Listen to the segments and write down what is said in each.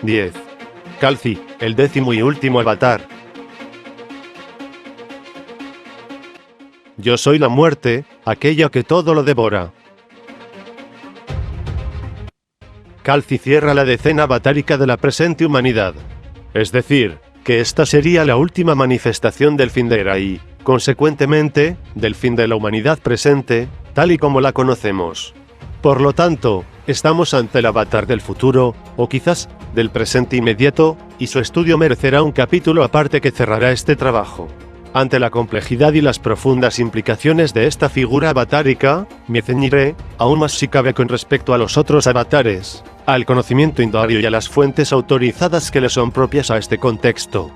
10. Kal'zi, el 10º y último avatar. Yo soy la muerte, aquella que todo lo devora. Kal'zi cierra la decena avatárica de la presente humanidad. Es decir, que esta sería la última manifestación del fin de era y, consecuentemente, del fin de la humanidad presente, tal y como la conocemos. Por lo tanto, estamos ante el avatar del futuro, o quizás, del presente inmediato, y su estudio merecerá un capítulo aparte que cerrará este trabajo. Ante la complejidad y las profundas implicaciones de esta figura avatárica, me ceñiré, aún más si cabe con respecto a los otros avatares, al conocimiento indoario y a las fuentes autorizadas que le son propias a este contexto.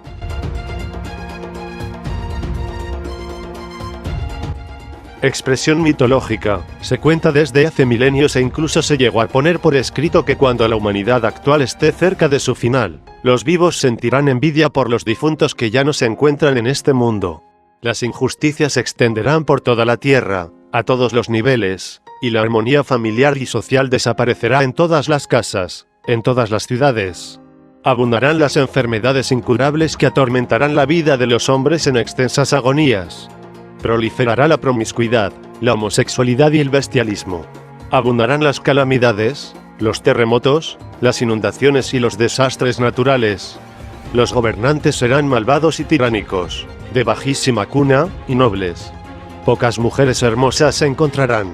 Expresión mitológica. Se cuenta desde hace milenios e incluso se llegó a poner por escrito que cuando la humanidad actual esté cerca de su final, los vivos sentirán envidia por los difuntos que ya no se encuentran en este mundo. Las injusticias se extenderán por toda la tierra, a todos los niveles, y la armonía familiar y social desaparecerá en todas las casas, en todas las ciudades. Abundarán las enfermedades incurables que atormentarán la vida de los hombres en extensas agonías. Proliferará la promiscuidad, la homosexualidad y el bestialismo. Abundarán las calamidades, los terremotos, las inundaciones y los desastres naturales. Los gobernantes serán malvados y tiránicos, de bajísima cuna, y nobles. Pocas mujeres hermosas se encontrarán.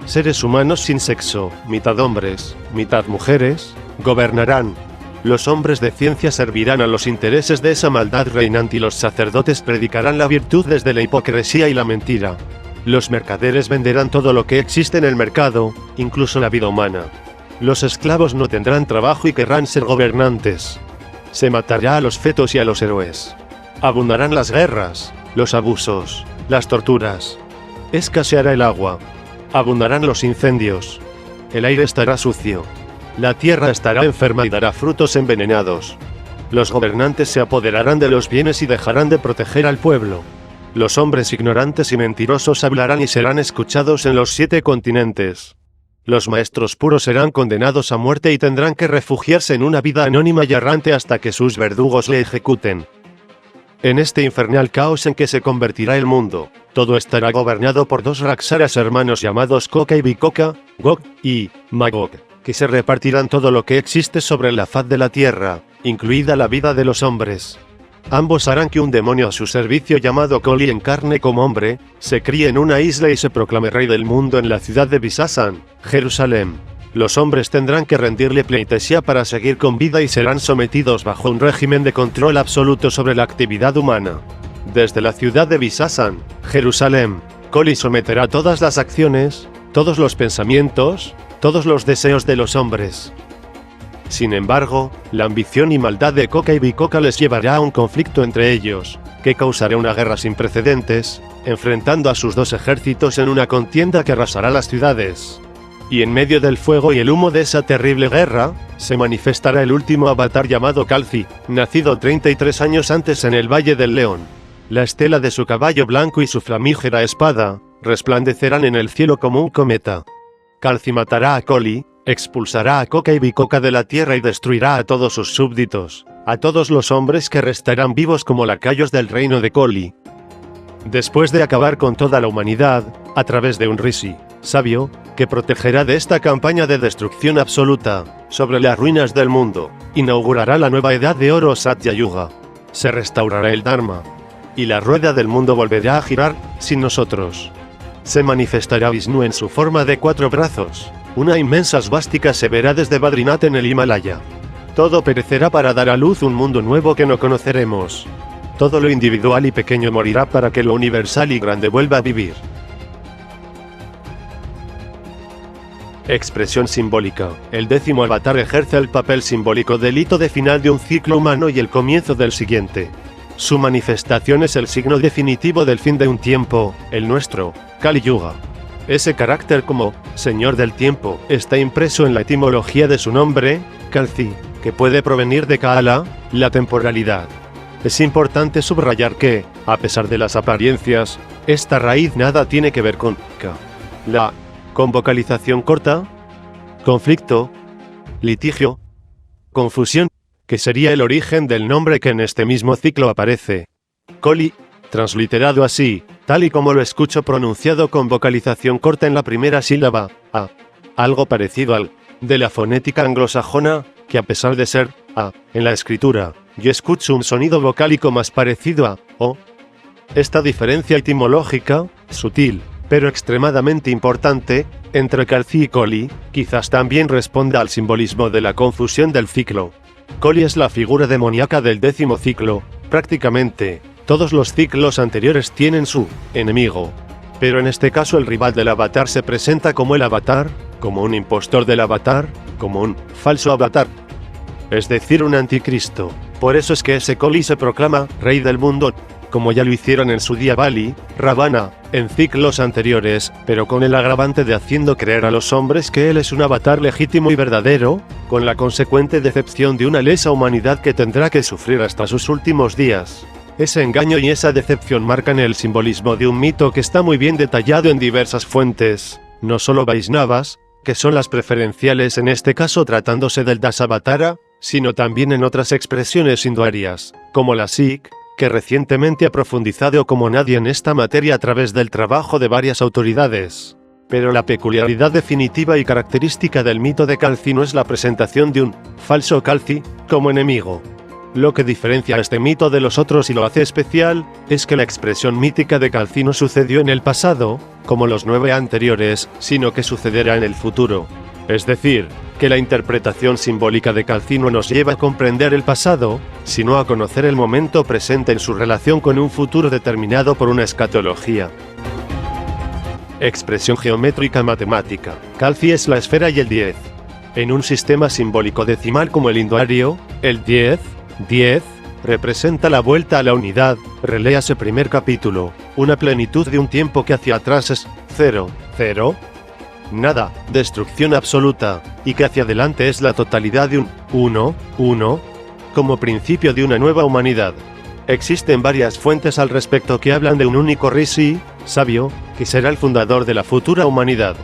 Seres humanos sin sexo, mitad hombres, mitad mujeres, gobernarán. Los hombres de ciencia servirán a los intereses de esa maldad reinante y los sacerdotes predicarán la virtud desde la hipocresía y la mentira. Los mercaderes venderán todo lo que existe en el mercado, incluso la vida humana. Los esclavos no tendrán trabajo y querrán ser gobernantes. Se matará a los fetos y a los héroes. Abundarán las guerras, los abusos, las torturas. Escaseará el agua. Abundarán los incendios. El aire estará sucio. La tierra estará enferma y dará frutos envenenados. Los gobernantes se apoderarán de los bienes y dejarán de proteger al pueblo. Los hombres ignorantes y mentirosos hablarán y serán escuchados en los 7 continentes. Los maestros puros serán condenados a muerte y tendrán que refugiarse en una vida anónima y errante hasta que sus verdugos le ejecuten. En este infernal caos en que se convertirá el mundo, todo estará gobernado por 2 Raksaras hermanos llamados Koka y Bikoka, Gog y Magog, que se repartirán todo lo que existe sobre la faz de la tierra, incluida la vida de los hombres. Ambos harán que un demonio a su servicio llamado Koli encarne como hombre, se críe en una isla y se proclame rey del mundo en la ciudad de Bisasan, Jerusalén. Los hombres tendrán que rendirle pleitesía para seguir con vida y serán sometidos bajo un régimen de control absoluto sobre la actividad humana. Desde la ciudad de Bisasan, Jerusalén, Koli someterá todas las acciones, todos los pensamientos, todos los deseos de los hombres. Sin embargo, la ambición y maldad de Koka y Bikoka les llevará a un conflicto entre ellos, que causará una guerra sin precedentes, enfrentando a sus 2 ejércitos en una contienda que arrasará las ciudades. Y en medio del fuego y el humo de esa terrible guerra, se manifestará el último avatar llamado Kal'zi, nacido 33 años antes en el Valle del León. La estela de su caballo blanco y su flamígera espada, resplandecerán en el cielo como un cometa. Kal'zi matará a Koli, expulsará a Koka y Bikoka de la tierra y destruirá a todos sus súbditos, a todos los hombres que restarán vivos como lacayos del reino de Koli. Después de acabar con toda la humanidad, a través de un Rishi, sabio, que protegerá de esta campaña de destrucción absoluta, sobre las ruinas del mundo, inaugurará la nueva edad de oro Satya Yuga. Se restaurará el Dharma. Y la rueda del mundo volverá a girar, sin nosotros. Se manifestará Vishnu en su forma de 4 brazos. Una inmensa svástica se verá desde Badrinath en el Himalaya. Todo perecerá para dar a luz un mundo nuevo que no conoceremos. Todo lo individual y pequeño morirá para que lo universal y grande vuelva a vivir. Expresión simbólica. El 10º avatar ejerce el papel simbólico del hito de final de un ciclo humano y el comienzo del siguiente. Su manifestación es el signo definitivo del fin de un tiempo, el nuestro, Kali Yuga. Ese carácter como Señor del Tiempo está impreso en la etimología de su nombre, Kal'zi, que puede provenir de Ka'ala, la temporalidad. Es importante subrayar que, a pesar de las apariencias, esta raíz nada tiene que ver con Ka. La con vocalización corta, conflicto, litigio, confusión, que sería el origen del nombre que en este mismo ciclo aparece. Koli, transliterado así, tal y como lo escucho pronunciado con vocalización corta en la primera sílaba, a. Algo parecido al de la fonética anglosajona, que a pesar de ser a en la escritura, yo escucho un sonido vocálico más parecido a o. Esta diferencia etimológica, sutil, pero extremadamente importante, entre Calci y Koli, quizás también responda al simbolismo de la confusión del ciclo. Koli es la figura demoníaca del 10º ciclo, prácticamente todos los ciclos anteriores tienen su enemigo. Pero en este caso el rival del avatar se presenta como el avatar, como un impostor del avatar, como un falso avatar. Es decir, un anticristo. Por eso es que ese Koli se proclama rey del mundo, como ya lo hicieron en su día Bali, Ravana, en ciclos anteriores, pero con el agravante de haciendo creer a los hombres que él es un avatar legítimo y verdadero, con la consecuente decepción de una lesa humanidad que tendrá que sufrir hasta sus últimos días. Ese engaño y esa decepción marcan el simbolismo de un mito que está muy bien detallado en diversas fuentes, no solo Vaisnavas, que son las preferenciales en este caso tratándose del Dasavatara, sino también en otras expresiones hinduarias, como la Sikh, que recientemente ha profundizado como nadie en esta materia a través del trabajo de varias autoridades. Pero la peculiaridad definitiva y característica del mito de Calci no es la presentación de un falso Calci como enemigo. Lo que diferencia a este mito de los otros y lo hace especial, es que la expresión mítica de Calci no sucedió en el pasado, como los 9 anteriores, sino que sucederá en el futuro. Es decir, que la interpretación simbólica de Calci no nos lleva a comprender el pasado, sino a conocer el momento presente en su relación con un futuro determinado por una escatología. Expresión geométrica matemática. Calci es la esfera y el 10. En un sistema simbólico decimal como el hinduario, el 10 representa la vuelta a la unidad, reléase primer capítulo, una plenitud de un tiempo que hacia atrás es 0, nada, destrucción absoluta, y que hacia adelante es la totalidad de un 1, como principio de una nueva humanidad. Existen varias fuentes al respecto que hablan de un único Rishi, sabio, que será el fundador de la futura humanidad.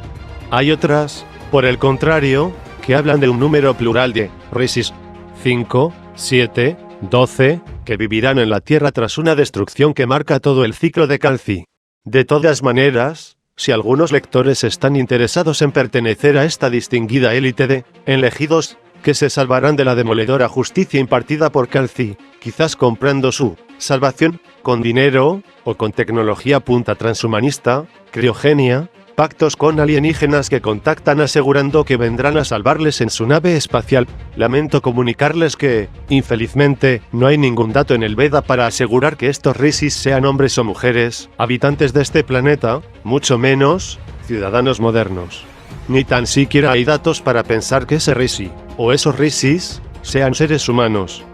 Hay otras, por el contrario, que hablan de un número plural de Rishis, 5, 7, 12, que vivirán en la Tierra tras una destrucción que marca todo el ciclo de Calci. De todas maneras, si algunos lectores están interesados en pertenecer a esta distinguida élite de elegidos, que se salvarán de la demoledora justicia impartida por Calci, quizás comprando su salvación con dinero, o con tecnología punta transhumanista, criogenia, pactos con alienígenas que contactan asegurando que vendrán a salvarles en su nave espacial. Lamento comunicarles que, infelizmente, no hay ningún dato en el Veda para asegurar que estos Rishis sean hombres o mujeres, habitantes de este planeta, mucho menos, ciudadanos modernos. Ni tan siquiera hay datos para pensar que ese Rishi, o esos Rishis, sean seres humanos.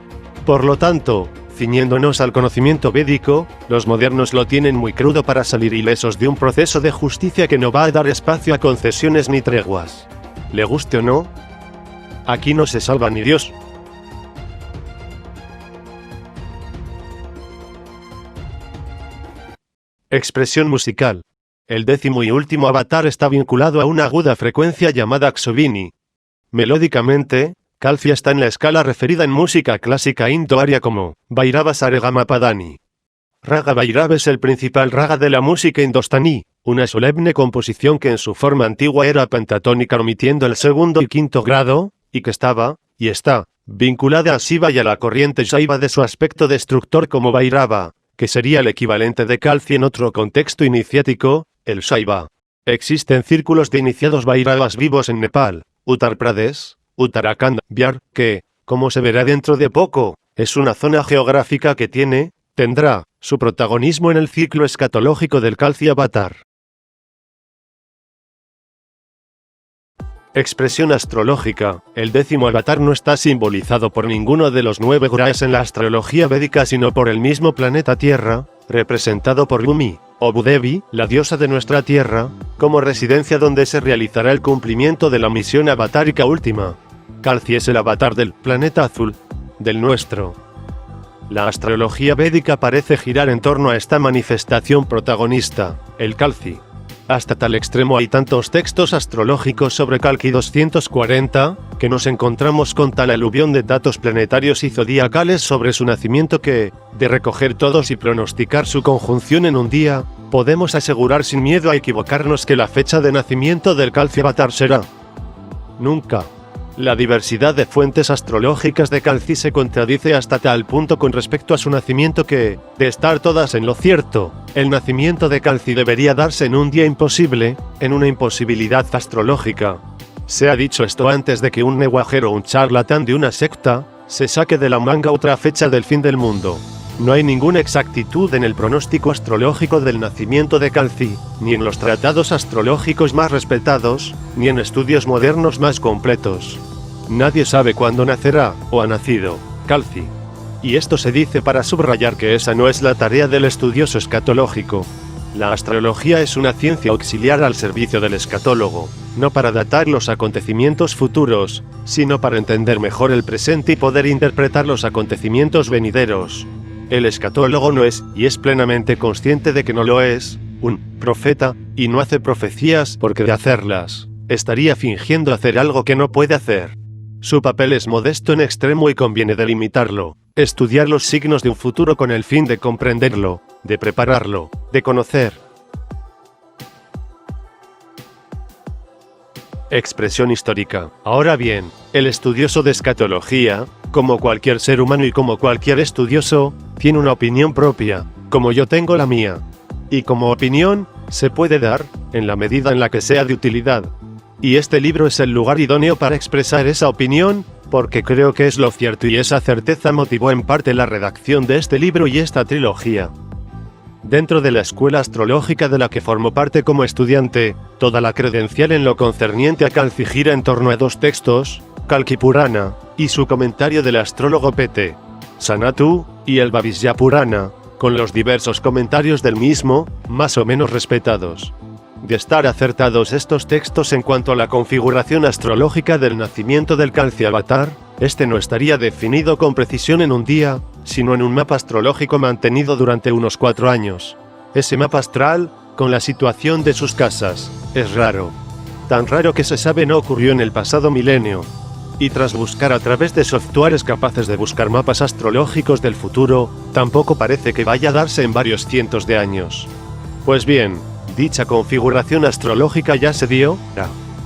Por lo tanto, ciñéndonos al conocimiento védico, los modernos lo tienen muy crudo para salir ilesos de un proceso de justicia que no va a dar espacio a concesiones ni treguas. Le guste o no, aquí no se salva ni Dios. Expresión musical. El 10º y último avatar está vinculado a una aguda frecuencia llamada Akshobhini. Melódicamente, Calci está en la escala referida en música clásica hinduaria como Bhairava Saregama Padani. Raga Bhairava es el principal raga de la música indostaní, una solemne composición que en su forma antigua era pentatónica omitiendo el segundo y quinto grado, y que estaba, y está, vinculada a Shiva y a la corriente Shaiva de su aspecto destructor como Bhairava, que sería el equivalente de Calci en otro contexto iniciático, el Shaiva. Existen círculos de iniciados Bhairavas vivos en Nepal, Uttar Pradesh, Uttarakhand, Bihar, que, como se verá dentro de poco, es una zona geográfica que tendrá, su protagonismo en el ciclo escatológico del Calci Avatar. Expresión astrológica. El 10º avatar no está simbolizado por ninguno de los 9 grajas en la astrología védica sino por el mismo planeta Tierra, representado por Bhumi, o Bhudevi, la diosa de nuestra Tierra, como residencia donde se realizará el cumplimiento de la misión avatárica última. Calci es el avatar del planeta azul, del nuestro. La astrología védica parece girar en torno a esta manifestación protagonista, el Calci. Hasta tal extremo hay tantos textos astrológicos sobre Kalki 240, que nos encontramos con tal aluvión de datos planetarios y zodiacales sobre su nacimiento que, de recoger todos y pronosticar su conjunción en un día, podemos asegurar sin miedo a equivocarnos que la fecha de nacimiento del Kalki Avatar será nunca. La diversidad de fuentes astrológicas de Kalki se contradice hasta tal punto con respecto a su nacimiento que, de estar todas en lo cierto, el nacimiento de Kalki debería darse en un día imposible, en una imposibilidad astrológica. Se ha dicho esto antes de que un neguajero o un charlatán de una secta se saque de la manga otra fecha del fin del mundo. No hay ninguna exactitud en el pronóstico astrológico del nacimiento de Kalki, ni en los tratados astrológicos más respetados, ni en estudios modernos más completos. Nadie sabe cuándo nacerá, o ha nacido, Kalki. Y esto se dice para subrayar que esa no es la tarea del estudioso escatológico. La astrología es una ciencia auxiliar al servicio del escatólogo, no para datar los acontecimientos futuros, sino para entender mejor el presente y poder interpretar los acontecimientos venideros. El escatólogo no es, y es plenamente consciente de que no lo es, un profeta, y no hace profecías porque de hacerlas, estaría fingiendo hacer algo que no puede hacer. Su papel es modesto en extremo y conviene delimitarlo, estudiar los signos de un futuro con el fin de comprenderlo, de prepararlo, de conocer. Expresión histórica. Ahora bien, el estudioso de escatología, como cualquier ser humano y como cualquier estudioso, tiene una opinión propia, como yo tengo la mía. Y como opinión, se puede dar, en la medida en la que sea de utilidad. Y este libro es el lugar idóneo para expresar esa opinión, porque creo que es lo cierto y esa certeza motivó en parte la redacción de este libro y esta trilogía. Dentro de la escuela astrológica de la que formo parte como estudiante, toda la credencial en lo concerniente a Kalki gira en torno a dos textos, Kalki Purana, y su comentario del astrólogo P.T. Sanatu, y el Bhavishya Purana, con los diversos comentarios del mismo, más o menos respetados. De estar acertados estos textos en cuanto a la configuración astrológica del nacimiento del Kalki Avatar, este no estaría definido con precisión en un día, sino en un mapa astrológico mantenido durante unos 4 años. Ese mapa astral, con la situación de sus casas, es raro. Tan raro que se sabe no ocurrió en el pasado milenio. Y tras buscar a través de softwares capaces de buscar mapas astrológicos del futuro, tampoco parece que vaya a darse en varios cientos de años. Pues bien, dicha configuración astrológica ya se dio,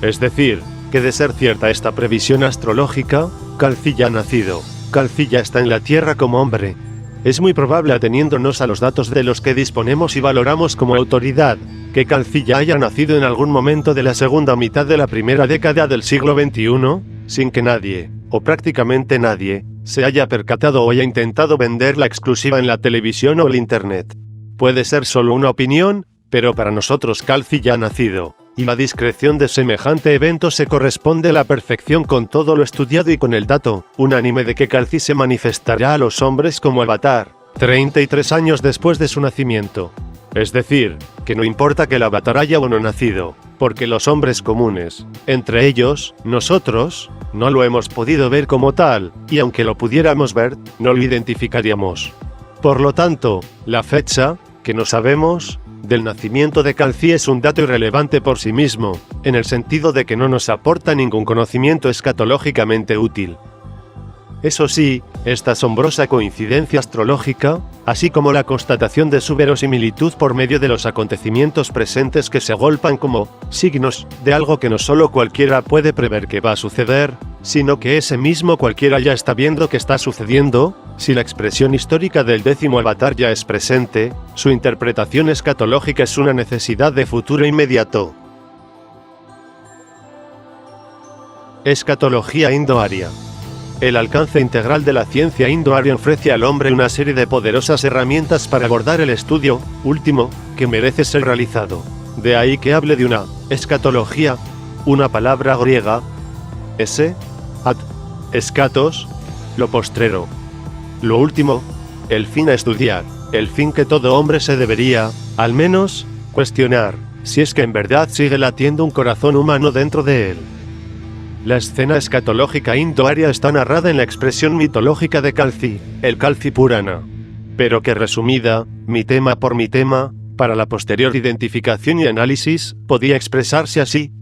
es decir, que de ser cierta esta previsión astrológica, Kalki ya ha nacido, Kalki ya está en la Tierra como hombre. Es muy probable, ateniéndonos a los datos de los que disponemos y valoramos como autoridad, que Kalki ya haya nacido en algún momento de la segunda mitad de la primera década del siglo XXI, sin que nadie, o prácticamente nadie, se haya percatado o haya intentado vender la exclusiva en la televisión o el internet. Puede ser solo una opinión, pero para nosotros Kalki ya ha nacido, y la discreción de semejante evento se corresponde a la perfección con todo lo estudiado y con el dato unánime de que Kalki se manifestará a los hombres como avatar, 33 años después de su nacimiento. Es decir, que no importa que el avatar haya o no nacido, porque los hombres comunes, entre ellos, nosotros, no lo hemos podido ver como tal, y aunque lo pudiéramos ver, no lo identificaríamos. Por lo tanto, la fecha, que no sabemos, del nacimiento de Kalki es un dato irrelevante por sí mismo, en el sentido de que no nos aporta ningún conocimiento escatológicamente útil. Eso sí, esta asombrosa coincidencia astrológica, así como la constatación de su verosimilitud por medio de los acontecimientos presentes que se agolpan como signos de algo que no solo cualquiera puede prever que va a suceder, sino que ese mismo cualquiera ya está viendo que está sucediendo, si la expresión histórica del 10º avatar ya es presente, su interpretación escatológica es una necesidad de futuro inmediato. Escatología indo-aria. El alcance integral de la ciencia indo-aria ofrece al hombre una serie de poderosas herramientas para abordar el estudio último que merece ser realizado. De ahí que hable de una escatología, una palabra griega, escatos, lo postrero, lo último, el fin a estudiar, el fin que todo hombre se debería, al menos, cuestionar, si es que en verdad sigue latiendo un corazón humano dentro de él. La escena escatológica indo-aria está narrada en la expresión mitológica de Kalki, el Kalki Purana. Pero que resumida, mi tema por mi tema, para la posterior identificación y análisis, podía expresarse así.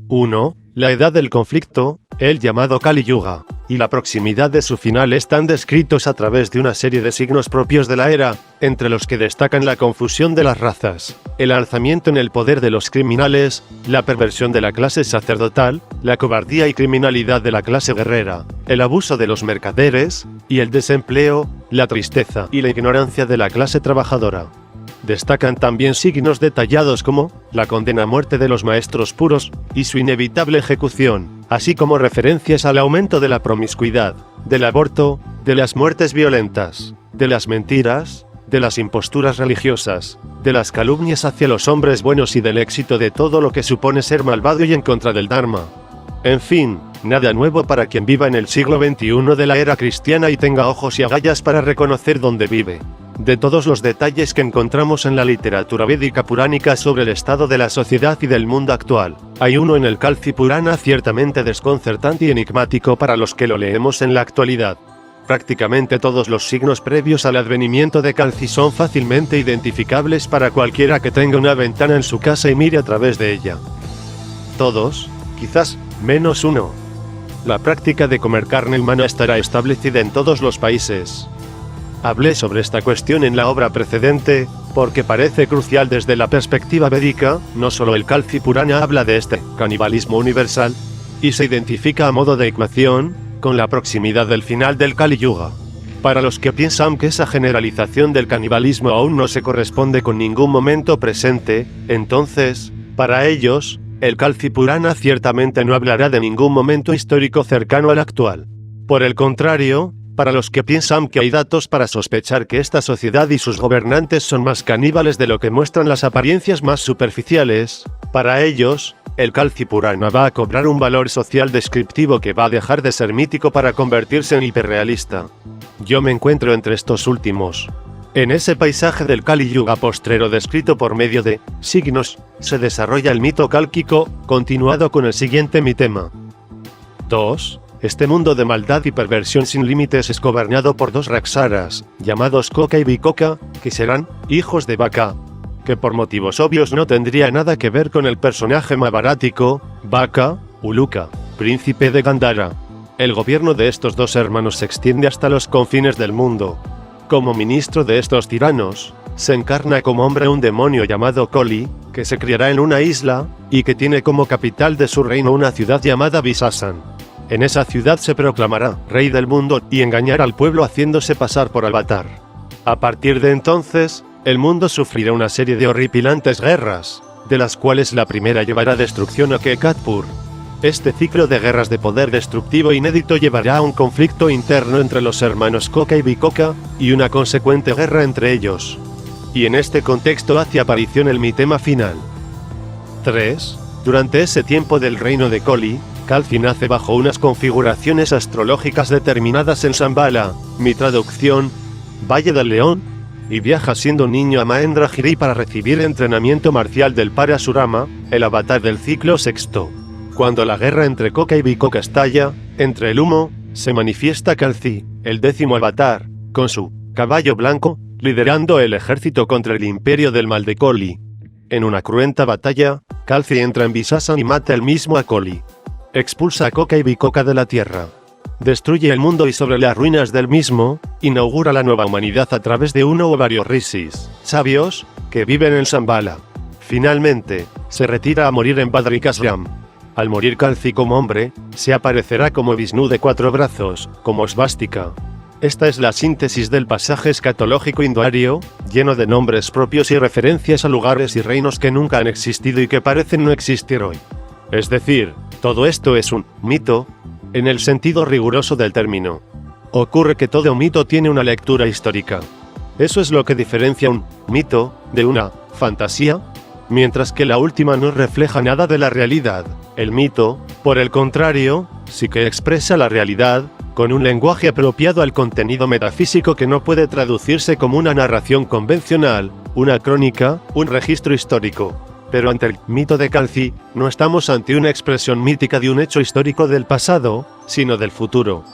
1. La edad del conflicto, el llamado Kali Yuga, y la proximidad de su final están descritos a través de una serie de signos propios de la era, entre los que destacan la confusión de las razas, el alzamiento en el poder de los criminales, la perversión de la clase sacerdotal, la cobardía y criminalidad de la clase guerrera, el abuso de los mercaderes, y el desempleo, la tristeza y la ignorancia de la clase trabajadora. Destacan también signos detallados como la condena a muerte de los maestros puros y su inevitable ejecución, así como referencias al aumento de la promiscuidad, del aborto, de las muertes violentas, de las mentiras, de las imposturas religiosas, de las calumnias hacia los hombres buenos y del éxito de todo lo que supone ser malvado y en contra del Dharma. En fin, nada nuevo para quien viva en el siglo XXI de la era cristiana y tenga ojos y agallas para reconocer dónde vive. De todos los detalles que encontramos en la literatura védica puránica sobre el estado de la sociedad y del mundo actual, hay uno en el Kalki Purana ciertamente desconcertante y enigmático para los que lo leemos en la actualidad. Prácticamente todos los signos previos al advenimiento de Kalki son fácilmente identificables para cualquiera que tenga una ventana en su casa y mire a través de ella. Todos, quizás, menos uno. La práctica de comer carne humana estará establecida en todos los países. Hablé sobre esta cuestión en la obra precedente, porque parece crucial desde la perspectiva védica. No solo el Kalki Purana habla de este canibalismo universal, y se identifica a modo de ecuación, con la proximidad del final del Kali Yuga. Para los que piensan que esa generalización del canibalismo aún no se corresponde con ningún momento presente, entonces, para ellos, el Kalki Purana ciertamente no hablará de ningún momento histórico cercano al actual. Por el contrario, para los que piensan que hay datos para sospechar que esta sociedad y sus gobernantes son más caníbales de lo que muestran las apariencias más superficiales, para ellos, el Kalki Purana va a cobrar un valor social descriptivo que va a dejar de ser mítico para convertirse en hiperrealista. Yo me encuentro entre estos últimos. En ese paisaje del Kali Yuga postrero descrito por medio de signos, se desarrolla el mito kálquico, continuado con el siguiente mitema. 2. Este mundo de maldad y perversión sin límites es gobernado por dos Raksaras, llamados Koka y Vikoka, que serán hijos de Vaka, que por motivos obvios no tendría nada que ver con el personaje mahabharático, Vaka, Uluka, príncipe de Gandhara. El gobierno de estos dos hermanos se extiende hasta los confines del mundo. Como ministro de estos tiranos, se encarna como hombre un demonio llamado Koli, que se criará en una isla, y que tiene como capital de su reino una ciudad llamada Visasan. En esa ciudad se proclamará rey del mundo y engañará al pueblo haciéndose pasar por avatar. A partir de entonces, el mundo sufrirá una serie de horripilantes guerras, de las cuales la primera llevará destrucción a Kekatpur. Este ciclo de guerras de poder destructivo inédito llevará a un conflicto interno entre los hermanos Koka y Vikoka, y una consecuente guerra entre ellos. Y en este contexto hace aparición el mitema final. 3. Durante ese tiempo del reino de Koli, Kalki nace bajo unas configuraciones astrológicas determinadas en Shambhala, mi traducción, Valle del León, y viaja siendo un niño a Mahendragiri para recibir entrenamiento marcial del Parasurama, el avatar del ciclo sexto. Cuando la guerra entre Koka y Vikoka estalla, entre el humo, se manifiesta Kalki, el 10º avatar, con su caballo blanco, liderando el ejército contra el imperio del mal de Koli. En una cruenta batalla, Kalki entra en Visasan y mata él mismo a Koli. Expulsa a Koka y Vikoka de la tierra. Destruye el mundo y sobre las ruinas del mismo, inaugura la nueva humanidad a través de uno o varios rishis, sabios, que viven en Shambhala. Finalmente, se retira a morir en Badrikashram. Al morir Kalki como hombre, se aparecerá como Vishnu de 4 brazos, como svástica. Esta es la síntesis del pasaje escatológico hinduario, lleno de nombres propios y referencias a lugares y reinos que nunca han existido y que parecen no existir hoy. Es decir, todo esto es un mito, en el sentido riguroso del término. Ocurre que todo mito tiene una lectura histórica. Eso es lo que diferencia un mito de una fantasía, mientras que la última no refleja nada de la realidad. El mito, por el contrario, sí que expresa la realidad, con un lenguaje apropiado al contenido metafísico que no puede traducirse como una narración convencional, una crónica, un registro histórico. Pero ante el mito de Kalki, no estamos ante una expresión mítica de un hecho histórico del pasado, sino del futuro.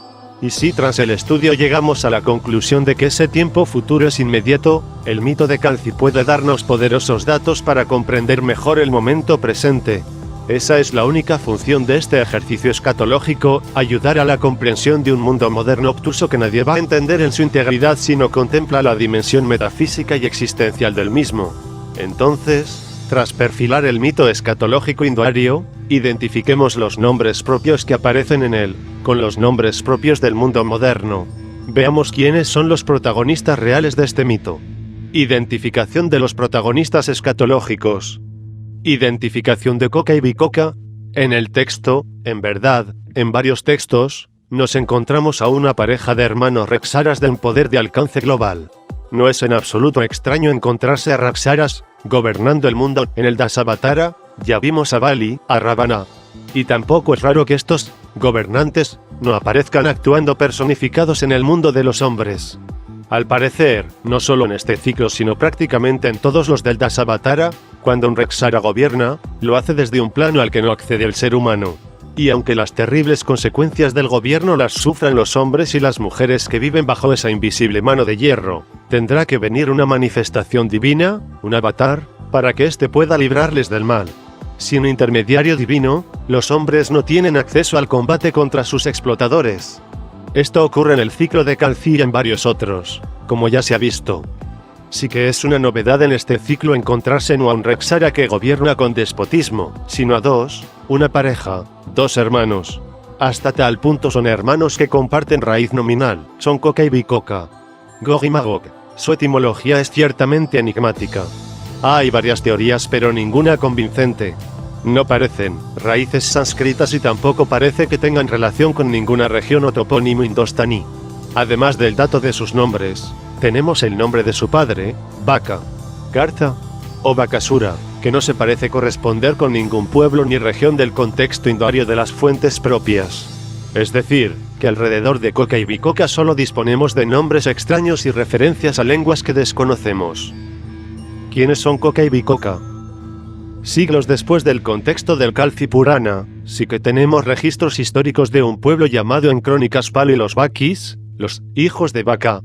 Y si tras el estudio llegamos a la conclusión de que ese tiempo futuro es inmediato, el mito de Calci puede darnos poderosos datos para comprender mejor el momento presente. Esa es la única función de este ejercicio escatológico, ayudar a la comprensión de un mundo moderno obtuso que nadie va a entender en su integridad si no contempla la dimensión metafísica y existencial del mismo. Entonces, tras perfilar el mito escatológico hinduario, identifiquemos los nombres propios que aparecen en él, con los nombres propios del mundo moderno. Veamos quiénes son los protagonistas reales de este mito. Identificación de los protagonistas escatológicos. Identificación de Coca y Bicoca. En el texto, en verdad, en varios textos, nos encontramos a una pareja de hermanos Raksaras de un poder de alcance global. No es en absoluto extraño encontrarse a Raksaras gobernando el mundo en el Dasavatara. Ya vimos a Bali, a Ravana. Y tampoco es raro que estos gobernantes no aparezcan actuando personificados en el mundo de los hombres. Al parecer, no solo en este ciclo sino prácticamente en todos los del Dasavatara, cuando un Raksara gobierna, lo hace desde un plano al que no accede el ser humano. Y aunque las terribles consecuencias del gobierno las sufran los hombres y las mujeres que viven bajo esa invisible mano de hierro, tendrá que venir una manifestación divina, un avatar, para que éste pueda librarles del mal. Sin intermediario divino, los hombres no tienen acceso al combate contra sus explotadores. Esto ocurre en el ciclo de Calci y en varios otros, como ya se ha visto. Sí que es una novedad en este ciclo encontrarse no a un Raksara que gobierna con despotismo, sino a dos, una pareja, dos hermanos. Hasta tal punto son hermanos que comparten raíz nominal, son Coca y Bicoca. Gog y Magog. Su etimología es ciertamente enigmática. Hay varias teorías pero ninguna convincente. No parecen raíces sánscritas y tampoco parece que tengan relación con ninguna región o topónimo indostaní. Además del dato de sus nombres, tenemos el nombre de su padre, Baka, Karta o Bakasura, que no se parece corresponder con ningún pueblo ni región del contexto hinduario de las fuentes propias. Es decir, que alrededor de Coca y Bicoca solo disponemos de nombres extraños y referencias a lenguas que desconocemos. ¿Quiénes son Coca y Bicoca? Siglos después del contexto del Calci Purana, sí que tenemos registros históricos de un pueblo llamado en crónicas Pali los Bakis, los hijos de Baka,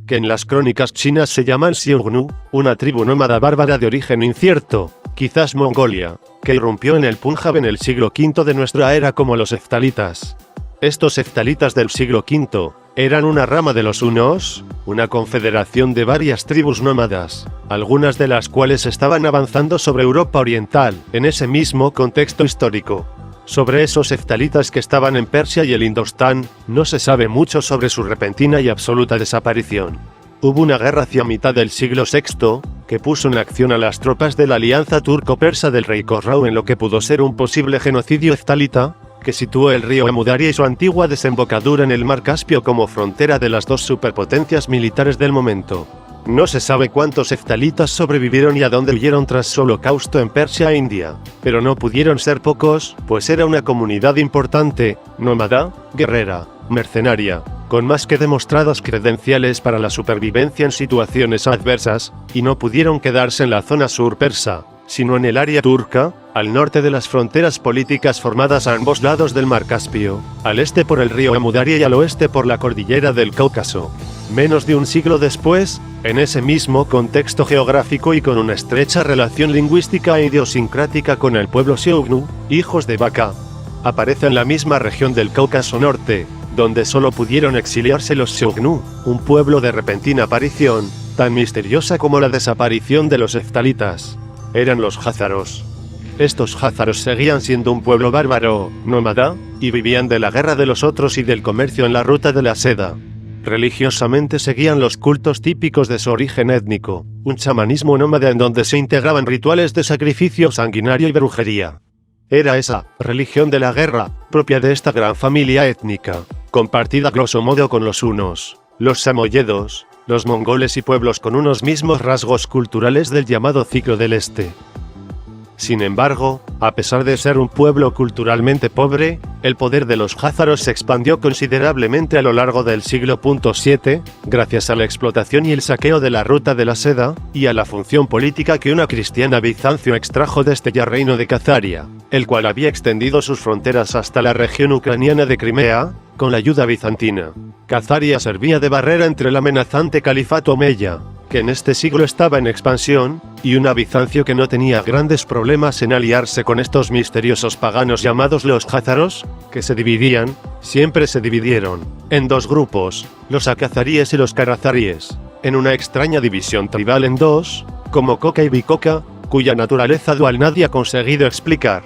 que en las crónicas chinas se llaman Xiongnu, una tribu nómada bárbara de origen incierto, quizás Mongolia, que irrumpió en el Punjab en el siglo V de nuestra era como los heftalitas. Estos heftalitas del siglo V eran una rama de los hunos, una confederación de varias tribus nómadas, algunas de las cuales estaban avanzando sobre Europa Oriental, en ese mismo contexto histórico. Sobre esos heftalitas que estaban en Persia y el Indostán, no se sabe mucho sobre su repentina y absoluta desaparición. Hubo una guerra hacia mitad del siglo VI, que puso en acción a las tropas de la alianza turco-persa del rey Khosrau en lo que pudo ser un posible genocidio heftalita, que situó el río Amudarya y su antigua desembocadura en el mar Caspio como frontera de las dos superpotencias militares del momento. No se sabe cuántos heftalitas sobrevivieron y a dónde huyeron tras su holocausto en Persia e India, pero no pudieron ser pocos, pues era una comunidad importante, nómada, guerrera, mercenaria, con más que demostradas credenciales para la supervivencia en situaciones adversas, y no pudieron quedarse en la zona sur persa, sino en el área turca, al norte de las fronteras políticas formadas a ambos lados del mar Caspio, al este por el río Amudarya y al oeste por la cordillera del Cáucaso. Menos de un siglo después, en ese mismo contexto geográfico y con una estrecha relación lingüística e idiosincrática con el pueblo Xiongnu, hijos de Baka, aparece en la misma región del Cáucaso Norte, donde solo pudieron exiliarse los Xiongnu, un pueblo de repentina aparición, tan misteriosa como la desaparición de los heftalitas. Eran los házaros. Estos házaros seguían siendo un pueblo bárbaro, nómada, y vivían de la guerra de los otros y del comercio en la ruta de la seda. Religiosamente seguían los cultos típicos de su origen étnico, un chamanismo nómada en donde se integraban rituales de sacrificio sanguinario y brujería. Era esa religión de la guerra, propia de esta gran familia étnica, compartida grosso modo con los hunos, los samoyedos, los mongoles y pueblos con unos mismos rasgos culturales del llamado ciclo del Este. Sin embargo, a pesar de ser un pueblo culturalmente pobre, el poder de los házaros se expandió considerablemente a lo largo del siglo VII, gracias a la explotación y el saqueo de la ruta de la seda, y a la función política que una cristiana Bizancio extrajo de este ya reino de Cazaria, el cual había extendido sus fronteras hasta la región ucraniana de Crimea, con la ayuda bizantina. Khazaria servía de barrera entre el amenazante califato omeya, que en este siglo estaba en expansión, y una Bizancio que no tenía grandes problemas en aliarse con estos misteriosos paganos llamados los jázaros, que siempre se dividieron, en dos grupos, los acazaríes y los carazaríes, en una extraña división tribal en dos, como coca y bicoca, cuya naturaleza dual nadie ha conseguido explicar.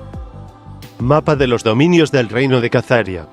Mapa de los dominios del reino de Khazaria.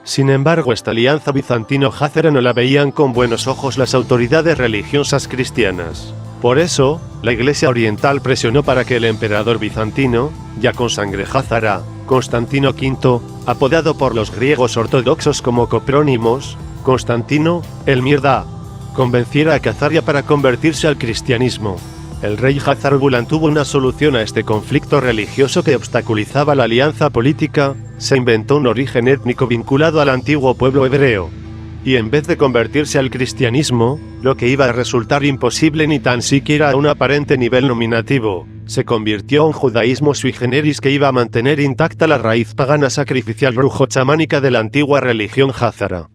Sin embargo, esta alianza bizantino-jázara no la veían con buenos ojos las autoridades religiosas cristianas. Por eso, la Iglesia Oriental presionó para que el emperador bizantino, ya con sangre jázara, Constantino V, apodado por los griegos ortodoxos como Coprónimos, Constantino, el Mirda, convenciera a Khazaria para convertirse al cristianismo. El rey Házar Bulan tuvo una solución a este conflicto religioso que obstaculizaba la alianza política. Se inventó un origen étnico vinculado al antiguo pueblo hebreo. Y en vez de convertirse al cristianismo, lo que iba a resultar imposible ni tan siquiera a un aparente nivel nominativo, se convirtió a un judaísmo sui generis que iba a mantener intacta la raíz pagana sacrificial brujo-chamánica de la antigua religión házara.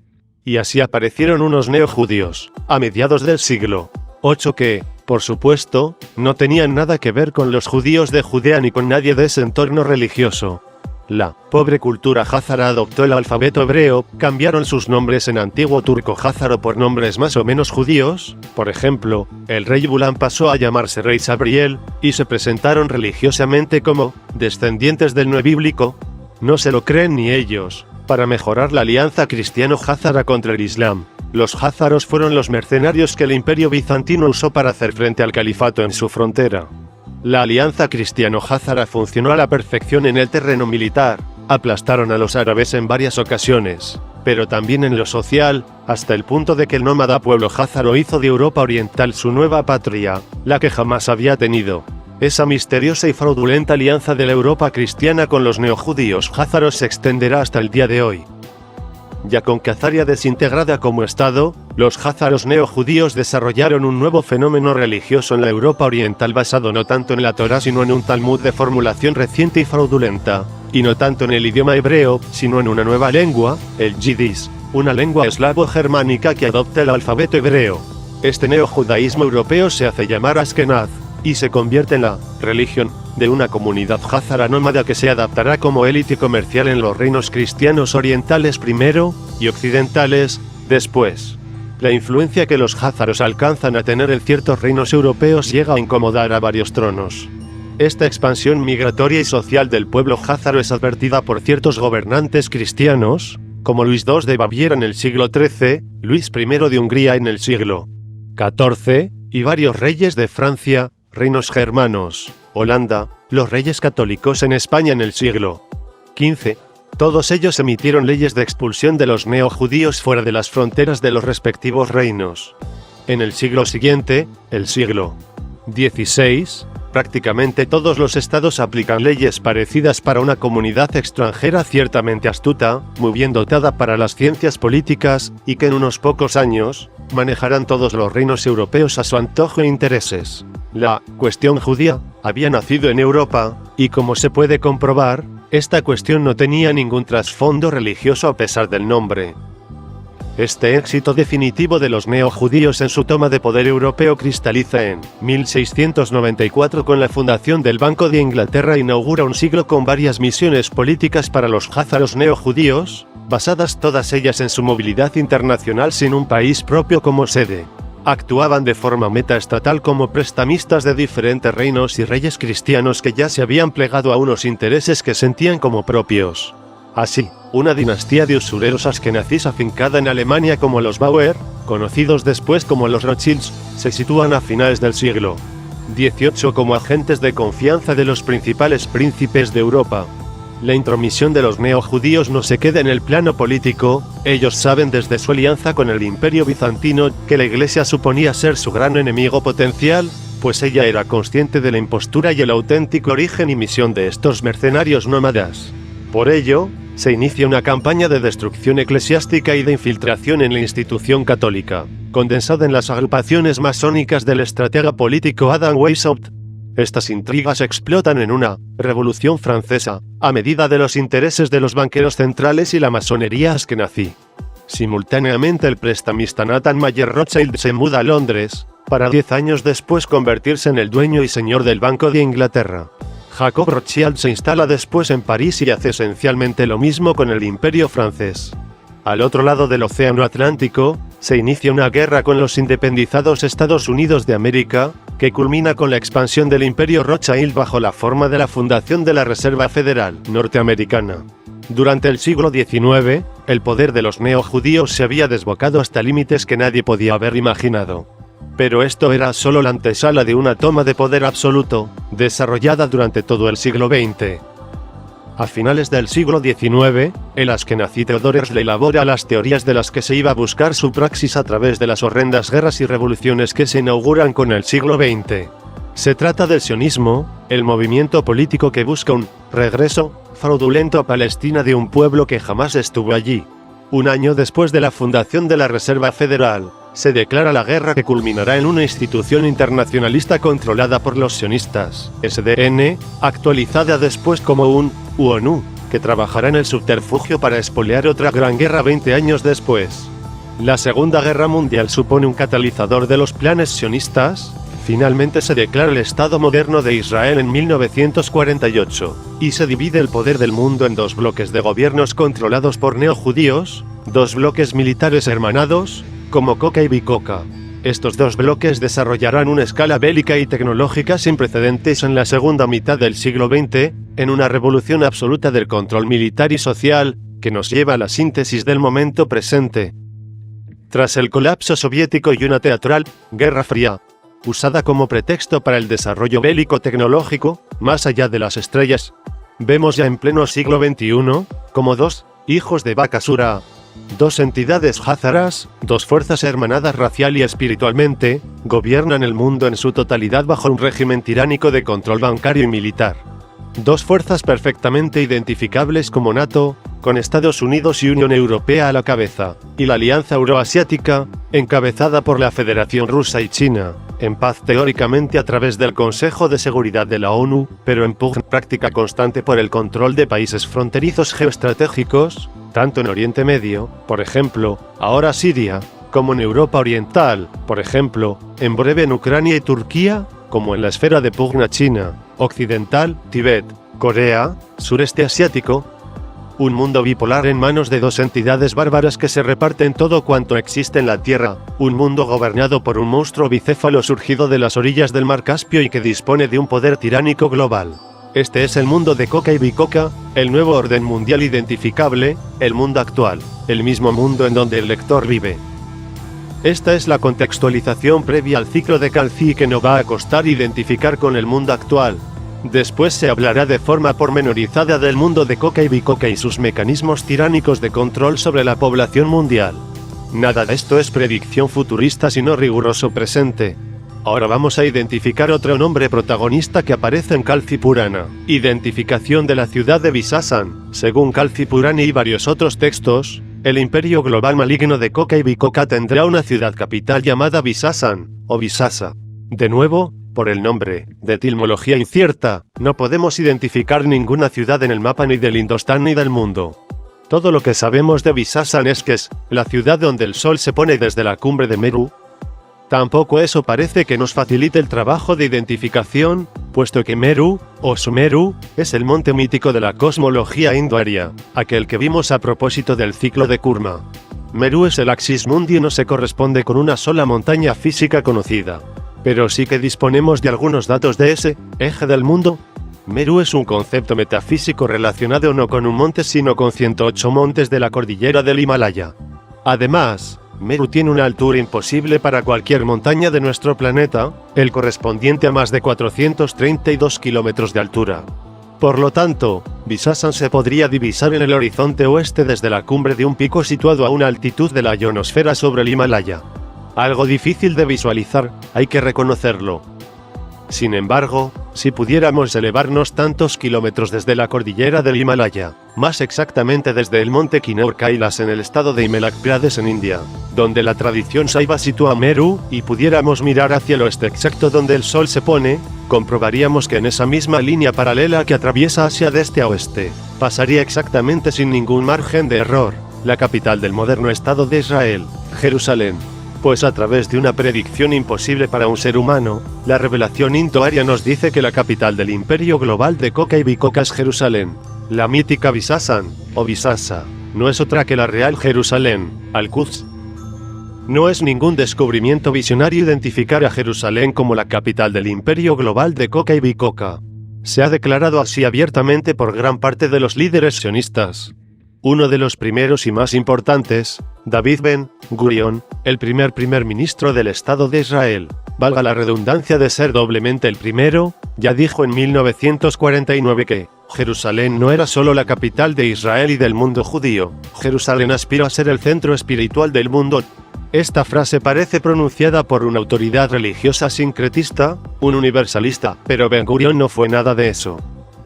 Y así aparecieron unos neojudíos, a mediados del siglo VIII que, por supuesto, no tenían nada que ver con los judíos de Judea ni con nadie de ese entorno religioso. La pobre cultura házara adoptó el alfabeto hebreo, cambiaron sus nombres en antiguo turco házaro por nombres más o menos judíos, por ejemplo, el rey Bulan pasó a llamarse rey Sabriel, y se presentaron religiosamente como descendientes del no bíblico. No se lo creen ni ellos. Para mejorar la alianza cristiano-házara contra el Islam, los házaros fueron los mercenarios que el imperio bizantino usó para hacer frente al califato en su frontera. La alianza cristiano-házara funcionó a la perfección en el terreno militar, aplastaron a los árabes en varias ocasiones, pero también en lo social, hasta el punto de que el nómada pueblo házaro hizo de Europa Oriental su nueva patria, la que jamás había tenido. Esa misteriosa y fraudulenta alianza de la Europa cristiana con los neojudíos házaros se extenderá hasta el día de hoy. Ya con Khazaria desintegrada como estado, los házaros neojudíos desarrollaron un nuevo fenómeno religioso en la Europa Oriental basado no tanto en la Torá sino en un Talmud de formulación reciente y fraudulenta, y no tanto en el idioma hebreo, sino en una nueva lengua, el yiddish, una lengua eslavo-germánica que adopta el alfabeto hebreo. Este neojudaísmo europeo se hace llamar Askenaz, y se convierte en la religión de una comunidad házara nómada que se adaptará como élite comercial en los reinos cristianos orientales primero, y occidentales, después. La influencia que los házaros alcanzan a tener en ciertos reinos europeos llega a incomodar a varios tronos. Esta expansión migratoria y social del pueblo házaro es advertida por ciertos gobernantes cristianos, como Luis II de Baviera en el siglo XIII, Luis I de Hungría en el siglo XIV, y varios reyes de Francia, reinos germanos, Holanda, los reyes católicos en España en el siglo XV. Todos ellos emitieron leyes de expulsión de los neojudíos fuera de las fronteras de los respectivos reinos. En el siglo siguiente, el siglo XVI, prácticamente todos los estados aplican leyes parecidas para una comunidad extranjera ciertamente astuta, muy bien dotada para las ciencias políticas, y que en unos pocos años, manejarán todos los reinos europeos a su antojo e intereses. La cuestión judía había nacido en Europa, y como se puede comprobar, esta cuestión no tenía ningún trasfondo religioso a pesar del nombre. Este éxito definitivo de los neojudíos en su toma de poder europeo cristaliza en 1694 con la fundación del Banco de Inglaterra e inaugura un siglo con varias misiones políticas para los házaros neojudíos, basadas todas ellas en su movilidad internacional sin un país propio como sede. Actuaban de forma metaestatal como prestamistas de diferentes reinos y reyes cristianos que ya se habían plegado a unos intereses que sentían como propios. Así, una dinastía de usureros askenazíes afincada en Alemania como los Bauer, conocidos después como los Rothschilds, se sitúan a finales del siglo XVIII como agentes de confianza de los principales príncipes de Europa. La intromisión de los neojudíos no se queda en el plano político, ellos saben desde su alianza con el Imperio Bizantino que la Iglesia suponía ser su gran enemigo potencial, pues ella era consciente de la impostura y el auténtico origen y misión de estos mercenarios nómadas. Por ello, se inicia una campaña de destrucción eclesiástica y de infiltración en la institución católica, condensada en las agrupaciones masónicas del estratega político Adam Weishaupt. Estas intrigas explotan en una revolución francesa, a medida de los intereses de los banqueros centrales y la masonería askenazí. Simultáneamente el prestamista Nathan Mayer Rothschild se muda a Londres, para 10 años después convertirse en el dueño y señor del Banco de Inglaterra. Jacob Rothschild se instala después en París y hace esencialmente lo mismo con el Imperio francés. Al otro lado del Océano Atlántico, se inicia una guerra con los independizados Estados Unidos de América, que culmina con la expansión del Imperio Rothschild bajo la forma de la fundación de la Reserva Federal norteamericana. Durante el siglo XIX, el poder de los neojudíos se había desbocado hasta límites que nadie podía haber imaginado. Pero esto era solo la antesala de una toma de poder absoluto, desarrollada durante todo el siglo XX. A finales del siglo XIX, el askenazí Theodor Herzl elabora las teorías de las que se iba a buscar su praxis a través de las horrendas guerras y revoluciones que se inauguran con el siglo XX. Se trata del sionismo, el movimiento político que busca un regreso fraudulento a Palestina de un pueblo que jamás estuvo allí. Un año después de la fundación de la Reserva Federal, se declara la guerra que culminará en una institución internacionalista controlada por los sionistas, SDN, actualizada después como un ONU, que trabajará en el subterfugio para espolear otra gran guerra 20 años después. La Segunda Guerra Mundial supone un catalizador de los planes sionistas. Finalmente se declara el Estado moderno de Israel en 1948, y se divide el poder del mundo en dos bloques de gobiernos controlados por neojudíos, dos bloques militares hermanados, como Coca y Bicoca. Estos dos bloques desarrollarán una escala bélica y tecnológica sin precedentes en la segunda mitad del siglo XX, en una revolución absoluta del control militar y social, que nos lleva a la síntesis del momento presente. Tras el colapso soviético y una teatral Guerra Fría, usada como pretexto para el desarrollo bélico-tecnológico, más allá de las estrellas, vemos ya en pleno siglo XXI, como dos hijos de Bakasura, dos entidades házaras, dos fuerzas hermanadas racial y espiritualmente, gobiernan el mundo en su totalidad bajo un régimen tiránico de control bancario y militar. Dos fuerzas perfectamente identificables como NATO, con Estados Unidos y Unión Europea a la cabeza, y la Alianza Euroasiática, encabezada por la Federación Rusa y China, en paz teóricamente a través del Consejo de Seguridad de la ONU, pero en pugna práctica constante por el control de países fronterizos geoestratégicos, tanto en Oriente Medio, por ejemplo, ahora Siria, como en Europa Oriental, por ejemplo, en breve en Ucrania y Turquía, como en la esfera de pugna China, Occidental, Tíbet, Corea, Sureste Asiático. Un mundo bipolar en manos de dos entidades bárbaras que se reparten todo cuanto existe en la Tierra, un mundo gobernado por un monstruo bicéfalo surgido de las orillas del mar Caspio y que dispone de un poder tiránico global. Este es el mundo de Coca y Bicoca, el nuevo orden mundial identificable, el mundo actual, el mismo mundo en donde el lector vive. Esta es la contextualización previa al ciclo de Kalki que nos va a costar identificar con el mundo actual. Después se hablará de forma pormenorizada del mundo de Coca y Bicoca y sus mecanismos tiránicos de control sobre la población mundial. Nada de esto es predicción futurista sino riguroso presente. Ahora vamos a identificar otro nombre protagonista que aparece en Kalki Purana. Identificación de la ciudad de Visasan. Según Kalki Purana y varios otros textos, el imperio global maligno de Coca y Bicoca tendrá una ciudad capital llamada Visasan, o Visasa. De nuevo, por el nombre, de etimología incierta, no podemos identificar ninguna ciudad en el mapa ni del Indostán ni del mundo. Todo lo que sabemos de Visasan es que es la ciudad donde el sol se pone desde la cumbre de Meru. Tampoco eso parece que nos facilite el trabajo de identificación, puesto que Meru, o Sumeru, es el monte mítico de la cosmología indoaria, aquel que vimos a propósito del ciclo de Kurma. Meru es el axis mundi y no se corresponde con una sola montaña física conocida. Pero sí que disponemos de algunos datos de ese eje del mundo. Meru es un concepto metafísico relacionado no con un monte sino con 108 montes de la cordillera del Himalaya. Además, Meru tiene una altura imposible para cualquier montaña de nuestro planeta, el correspondiente a más de 432 kilómetros de altura. Por lo tanto, Visasan se podría divisar en el horizonte oeste desde la cumbre de un pico situado a una altitud de la ionosfera sobre el Himalaya. Algo difícil de visualizar, hay que reconocerlo. Sin embargo, si pudiéramos elevarnos tantos kilómetros desde la cordillera del Himalaya, más exactamente desde el monte Kinnaur Kailas en el estado de Himachal Pradesh en India, donde la tradición Saiva sitúa Meru, y pudiéramos mirar hacia el oeste exacto donde el sol se pone, comprobaríamos que en esa misma línea paralela que atraviesa Asia de este a oeste, pasaría exactamente sin ningún margen de error, la capital del moderno Estado de Israel, Jerusalén. Pues a través de una predicción imposible para un ser humano, la revelación indo-aria nos dice que la capital del imperio global de Coca y Bicoca es Jerusalén. La mítica Bisasan, o Bisasa, no es otra que la real Jerusalén, Al-Quds. No es ningún descubrimiento visionario identificar a Jerusalén como la capital del imperio global de Coca y Bicoca. Se ha declarado así abiertamente por gran parte de los líderes sionistas. Uno de los primeros y más importantes, David Ben-Gurion, el primer ministro del Estado de Israel, valga la redundancia de ser doblemente el primero, ya dijo en 1949 que Jerusalén no era solo la capital de Israel y del mundo judío, Jerusalén aspira a ser el centro espiritual del mundo. Esta frase parece pronunciada por una autoridad religiosa sincretista, un universalista, pero Ben-Gurion no fue nada de eso.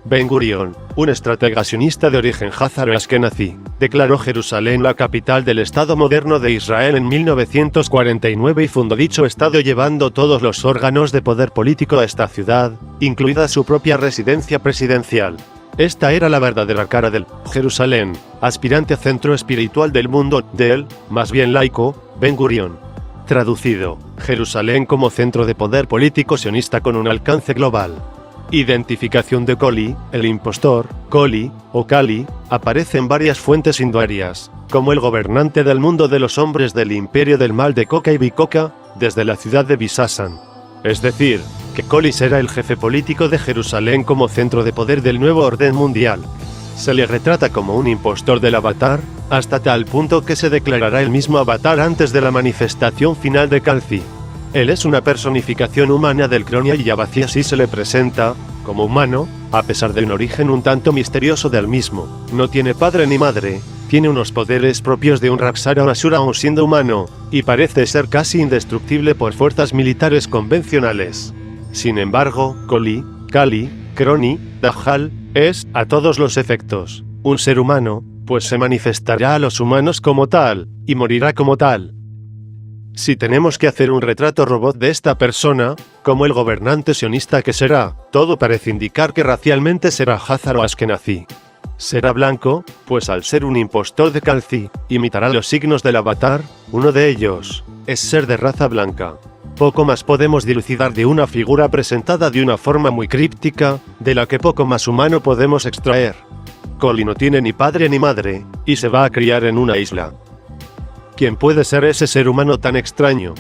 Ben-Gurion, un estratega sionista de origen Hazaro-Ashkenazi, declaró Jerusalén la capital del Estado moderno de Israel en 1949 y fundó dicho Estado llevando todos los órganos de poder político a esta ciudad, incluida su propia residencia presidencial. Esta era la verdadera cara del Jerusalén, aspirante a centro espiritual del mundo, del, más bien laico, Ben-Gurion. Traducido, Jerusalén como centro de poder político sionista con un alcance global. Identificación de Coli, el impostor, Coli, o Cali, aparece en varias fuentes indoarias, como el gobernante del mundo de los hombres del imperio del mal de Coca y Bicoca, desde la ciudad de Bisasan. Es decir, que Coli será el jefe político de Jerusalén como centro de poder del nuevo orden mundial. Se le retrata como un impostor del Avatar, hasta tal punto que se declarará el mismo Avatar antes de la manifestación final de Calci. Él es una personificación humana del Cronia y Yahvé así se le presenta, como humano, a pesar de un origen un tanto misterioso del mismo. No tiene padre ni madre, tiene unos poderes propios de un Raksara o Asura aun siendo humano, y parece ser casi indestructible por fuerzas militares convencionales. Sin embargo, Coli, Cali, Croni, Dajjal, es, a todos los efectos, un ser humano, pues se manifestará a los humanos como tal, y morirá como tal. Si tenemos que hacer un retrato robot de esta persona, como el gobernante sionista que será, todo parece indicar que racialmente será Hazaro-Ashkenazi. Será blanco, pues al ser un impostor de Calci, imitará los signos del Avatar, uno de ellos, es ser de raza blanca. Poco más podemos dilucidar de una figura presentada de una forma muy críptica, de la que poco más humano podemos extraer. Coli no tiene ni padre ni madre, y se va a criar en una isla. ¿Quién puede ser ese ser humano tan extraño?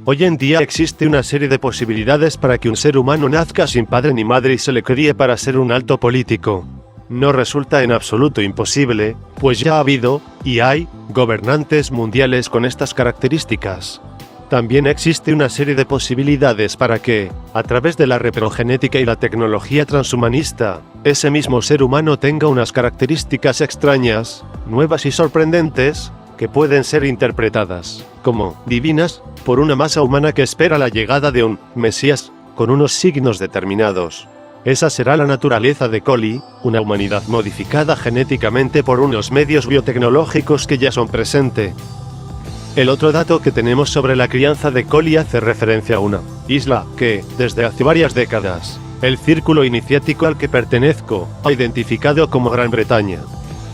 Hoy en día existe una serie de posibilidades para que un ser humano nazca sin padre ni madre y se le críe para ser un alto político. No resulta en absoluto imposible, pues ya ha habido, y hay, gobernantes mundiales con estas características. También existe una serie de posibilidades para que, a través de la reprogenética y la tecnología transhumanista, ese mismo ser humano tenga unas características extrañas, nuevas y sorprendentes, que pueden ser interpretadas como divinas por una masa humana que espera la llegada de un Mesías con unos signos determinados. Esa será la naturaleza de Coli, una humanidad modificada genéticamente por unos medios biotecnológicos que ya son presente. El otro dato que tenemos sobre la crianza de Coli hace referencia a una isla que, desde hace varias décadas, el círculo iniciático al que pertenezco ha identificado como Gran Bretaña.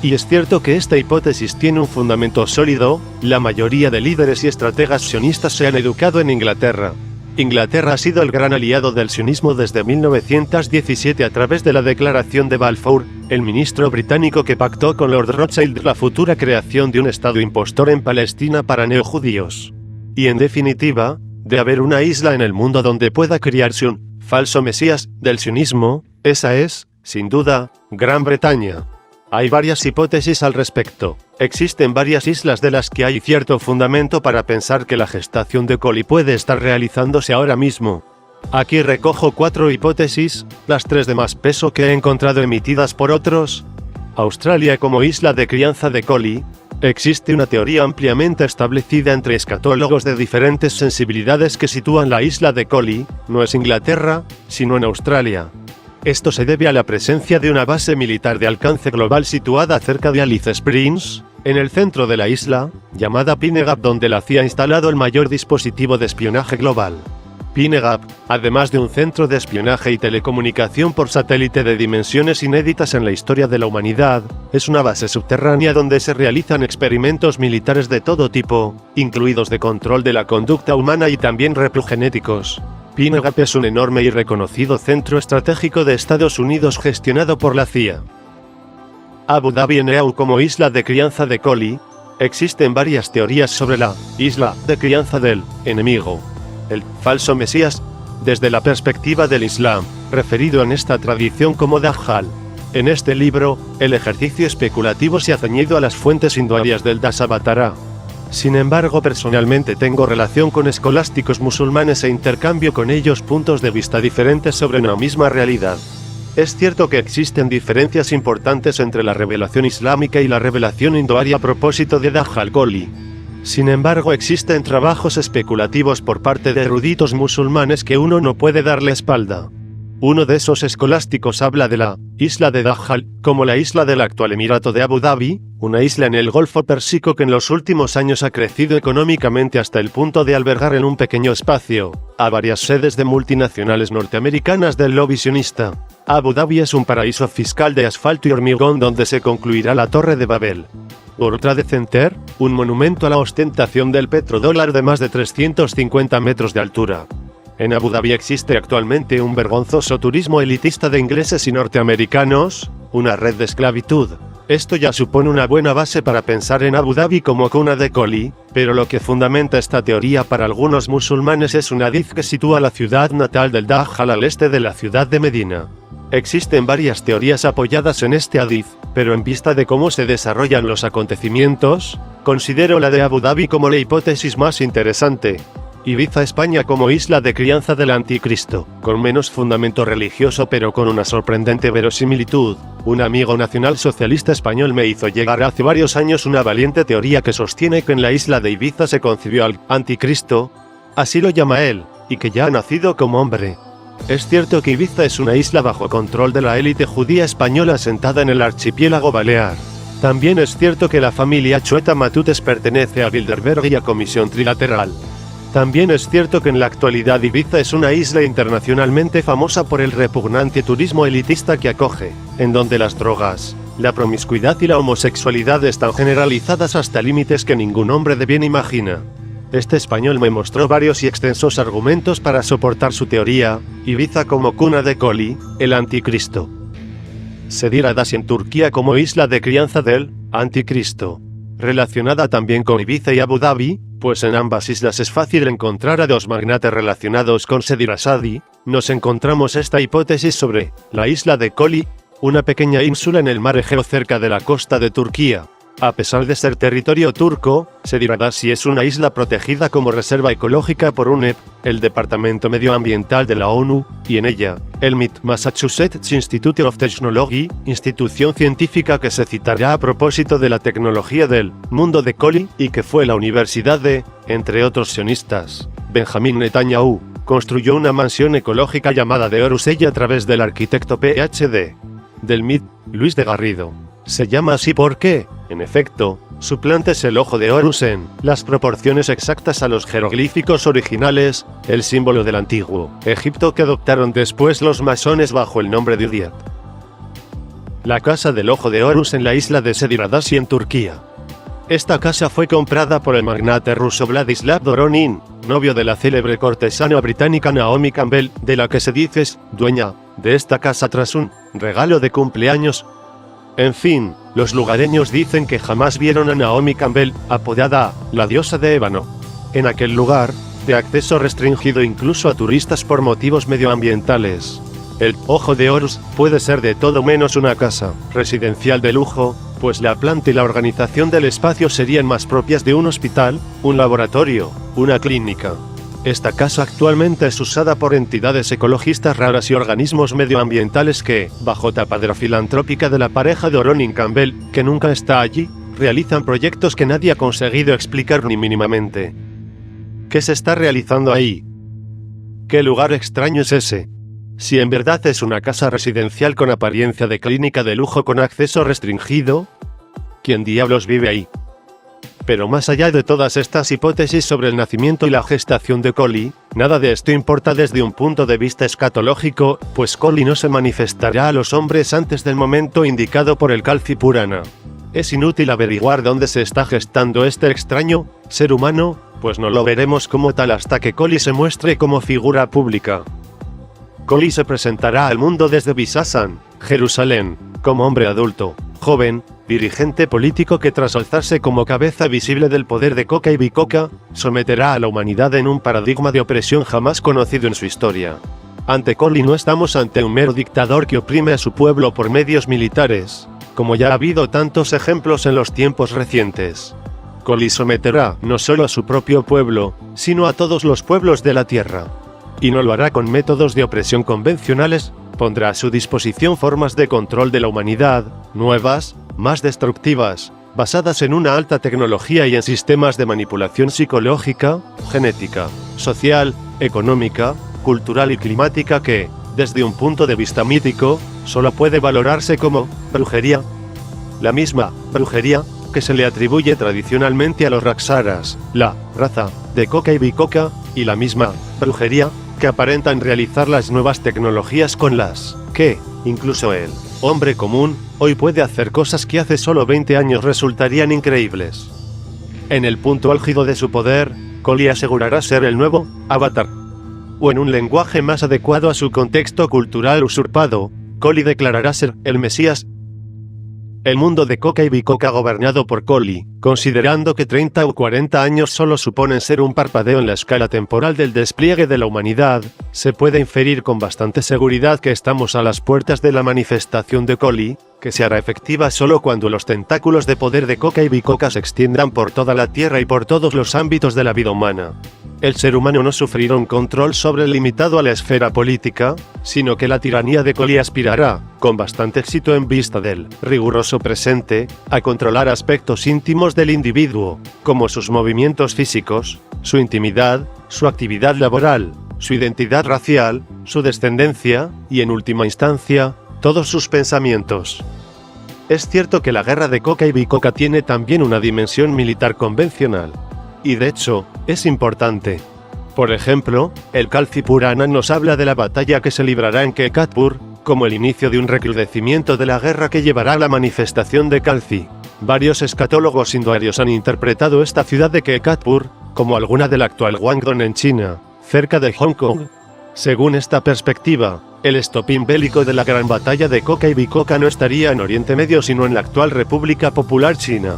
Y es cierto que esta hipótesis tiene un fundamento sólido, la mayoría de líderes y estrategas sionistas se han educado en Inglaterra. Inglaterra ha sido el gran aliado del sionismo desde 1917 a través de la Declaración de Balfour, el ministro británico que pactó con Lord Rothschild la futura creación de un Estado impostor en Palestina para neojudíos. Y en definitiva, de haber una isla en el mundo donde pueda criarse un falso mesías del sionismo, esa es, sin duda, Gran Bretaña. Hay varias hipótesis al respecto. Existen varias islas de las que hay cierto fundamento para pensar que la gestación de Coli puede estar realizándose ahora mismo. Aquí recojo 4 hipótesis, las 3 de más peso que he encontrado emitidas por otros. Australia como isla de crianza de Coli. Existe una teoría ampliamente establecida entre escatólogos de diferentes sensibilidades que sitúan la isla de Coli, no es Inglaterra, sino en Australia. Esto se debe a la presencia de una base militar de alcance global situada cerca de Alice Springs, en el centro de la isla, llamada Pine Gap, donde la CIA ha instalado el mayor dispositivo de espionaje global. Pine Gap, además de un centro de espionaje y telecomunicación por satélite de dimensiones inéditas en la historia de la humanidad, es una base subterránea donde se realizan experimentos militares de todo tipo, incluidos de control de la conducta humana y también reprogenéticos. Pine Gap es un enorme y reconocido centro estratégico de Estados Unidos gestionado por la CIA. Abu Dhabi NEAU como isla de crianza de Collie. Existen varias teorías sobre la isla de crianza del enemigo, el falso Mesías, desde la perspectiva del Islam, referido en esta tradición como Dajjal. En este libro, el ejercicio especulativo se ha ceñido a las fuentes hinduíes del Dasavatara. Sin embargo, personalmente tengo relación con escolásticos musulmanes e intercambio con ellos puntos de vista diferentes sobre una misma realidad. Es cierto que existen diferencias importantes entre la revelación islámica y la revelación hinduía a propósito de Dajjal Collie. Sin embargo, existen trabajos especulativos por parte de eruditos musulmanes que uno no puede darle espalda. Uno de esos escolásticos habla de la isla de Dajjal como la isla del actual Emirato de Abu Dhabi, una isla en el Golfo Pérsico que en los últimos años ha crecido económicamente hasta el punto de albergar en un pequeño espacio a varias sedes de multinacionales norteamericanas del lobby sionista. Abu Dhabi es un paraíso fiscal de asfalto y hormigón donde se concluirá la Torre de Babel. World Trade Center, un monumento a la ostentación del petrodólar de más de 350 metros de altura. En Abu Dhabi existe actualmente un vergonzoso turismo elitista de ingleses y norteamericanos, una red de esclavitud. Esto ya supone una buena base para pensar en Abu Dhabi como cuna de Collie, pero lo que fundamenta esta teoría para algunos musulmanes es un hadiz que sitúa la ciudad natal del Dajjal al este de la ciudad de Medina. Existen varias teorías apoyadas en este hadiz, pero en vista de cómo se desarrollan los acontecimientos, considero la de Abu Dhabi como la hipótesis más interesante. Ibiza, España como isla de crianza del anticristo, con menos fundamento religioso pero con una sorprendente verosimilitud. Un amigo nacionalsocialista español me hizo llegar hace varios años una valiente teoría que sostiene que en la isla de Ibiza se concibió al anticristo, así lo llama él, y que ya ha nacido como hombre. Es cierto que Ibiza es una isla bajo control de la élite judía española asentada en el archipiélago balear. También es cierto que la familia Chueta Matutes pertenece a Bilderberg y a Comisión Trilateral. También es cierto que en la actualidad Ibiza es una isla internacionalmente famosa por el repugnante turismo elitista que acoge, en donde las drogas, la promiscuidad y la homosexualidad están generalizadas hasta límites que ningún hombre de bien imagina. Este español me mostró varios y extensos argumentos para soportar su teoría, Ibiza como cuna de Collie, el anticristo. Sedir Adasi en Turquía como isla de crianza del anticristo. Relacionada también con Ibiza y Abu Dhabi, pues en ambas islas es fácil encontrar a dos magnates relacionados con Sedir Asadi, nos encontramos esta hipótesis sobre la isla de Collie, una pequeña ínsula en el mar Egeo cerca de la costa de Turquía. A pesar de ser territorio turco, Sedir Adasi es una isla protegida como reserva ecológica por UNEP, el Departamento Medioambiental de la ONU, y en ella, el MIT, Massachusetts Institute of Technology, institución científica que se citará a propósito de la tecnología del mundo de Collie y que fue la universidad de, entre otros sionistas, Benjamin Netanyahu, construyó una mansión ecológica llamada de Horus a través del arquitecto Ph.D. del MIT, Luis de Garrido. Se llama así porque, en efecto, su planta es el ojo de Horus en las proporciones exactas a los jeroglíficos originales, el símbolo del antiguo Egipto que adoptaron después los masones bajo el nombre de Udiat. La casa del ojo de Horus en la isla de Sedir Adasi en Turquía. Esta casa fue comprada por el magnate ruso Vladislav Doronin, novio de la célebre cortesana británica Naomi Campbell, de la que se dice es dueña de esta casa tras un regalo de cumpleaños. En fin, los lugareños dicen que jamás vieron a Naomi Campbell, apodada la diosa de ébano. En aquel lugar, de acceso restringido incluso a turistas por motivos medioambientales. El ojo de Horus puede ser de todo menos una casa residencial de lujo, pues la planta y la organización del espacio serían más propias de un hospital, un laboratorio, una clínica. Esta casa actualmente es usada por entidades ecologistas raras y organismos medioambientales que, bajo tapadera filantrópica de la pareja de Doronin Campbell, que nunca está allí, realizan proyectos que nadie ha conseguido explicar ni mínimamente. ¿Qué se está realizando ahí? ¿Qué lugar extraño es ese? Si en verdad es una casa residencial con apariencia de clínica de lujo con acceso restringido, ¿quién diablos vive ahí? Pero más allá de todas estas hipótesis sobre el nacimiento y la gestación de Koli, nada de esto importa desde un punto de vista escatológico, pues Koli no se manifestará a los hombres antes del momento indicado por el Kalki Purana. Es inútil averiguar dónde se está gestando este extraño ser humano, pues no lo veremos como tal hasta que Koli se muestre como figura pública. Koli se presentará al mundo desde Bisasan, Jerusalén, como hombre adulto, joven, dirigente político que tras alzarse como cabeza visible del poder de Koka y Bikoka, someterá a la humanidad en un paradigma de opresión jamás conocido en su historia. Ante Koli no estamos ante un mero dictador que oprime a su pueblo por medios militares, como ya ha habido tantos ejemplos en los tiempos recientes. Koli someterá no solo a su propio pueblo, sino a todos los pueblos de la tierra. Y no lo hará con métodos de opresión convencionales, pondrá a su disposición formas de control de la humanidad, nuevas, más destructivas, basadas en una alta tecnología y en sistemas de manipulación psicológica, genética, social, económica, cultural y climática que, desde un punto de vista mítico, solo puede valorarse como brujería. La misma brujería que se le atribuye tradicionalmente a los Raksaras, la raza de Koka y Bikoka, y la misma brujería que aparentan realizar las nuevas tecnologías con las que, incluso el hombre común, hoy puede hacer cosas que hace solo 20 años resultarían increíbles. En el punto álgido de su poder, Koli asegurará ser el nuevo avatar. O en un lenguaje más adecuado a su contexto cultural usurpado, Koli declarará ser el Mesías. El mundo de Koka y Bikoka gobernado por Koli, considerando que 30 o 40 años solo suponen ser un parpadeo en la escala temporal del despliegue de la humanidad, se puede inferir con bastante seguridad que estamos a las puertas de la manifestación de Koli, que se hará efectiva solo cuando los tentáculos de poder de Koka y Bikoka se extiendan por toda la Tierra y por todos los ámbitos de la vida humana. El ser humano no sufrirá un control limitado a la esfera política, sino que la tiranía de Koli aspirará, con bastante éxito en vista del riguroso presente, a controlar aspectos íntimos del individuo, como sus movimientos físicos, su intimidad, su actividad laboral, su identidad racial, su descendencia, y en última instancia, todos sus pensamientos. Es cierto que la guerra de Koka y Bikoka tiene también una dimensión militar convencional. Y de hecho, es importante. Por ejemplo, el Kalki Purana nos habla de la batalla que se librará en Kekatpur, como el inicio de un recrudecimiento de la guerra que llevará a la manifestación de Kalki. Varios escatólogos hinduarios han interpretado esta ciudad de Kekatpur como alguna de la actual Guangdong en China, cerca de Hong Kong. Según esta perspectiva, el estopín bélico de la gran batalla de Koka y Bikoka no estaría en Oriente Medio sino en la actual República Popular China.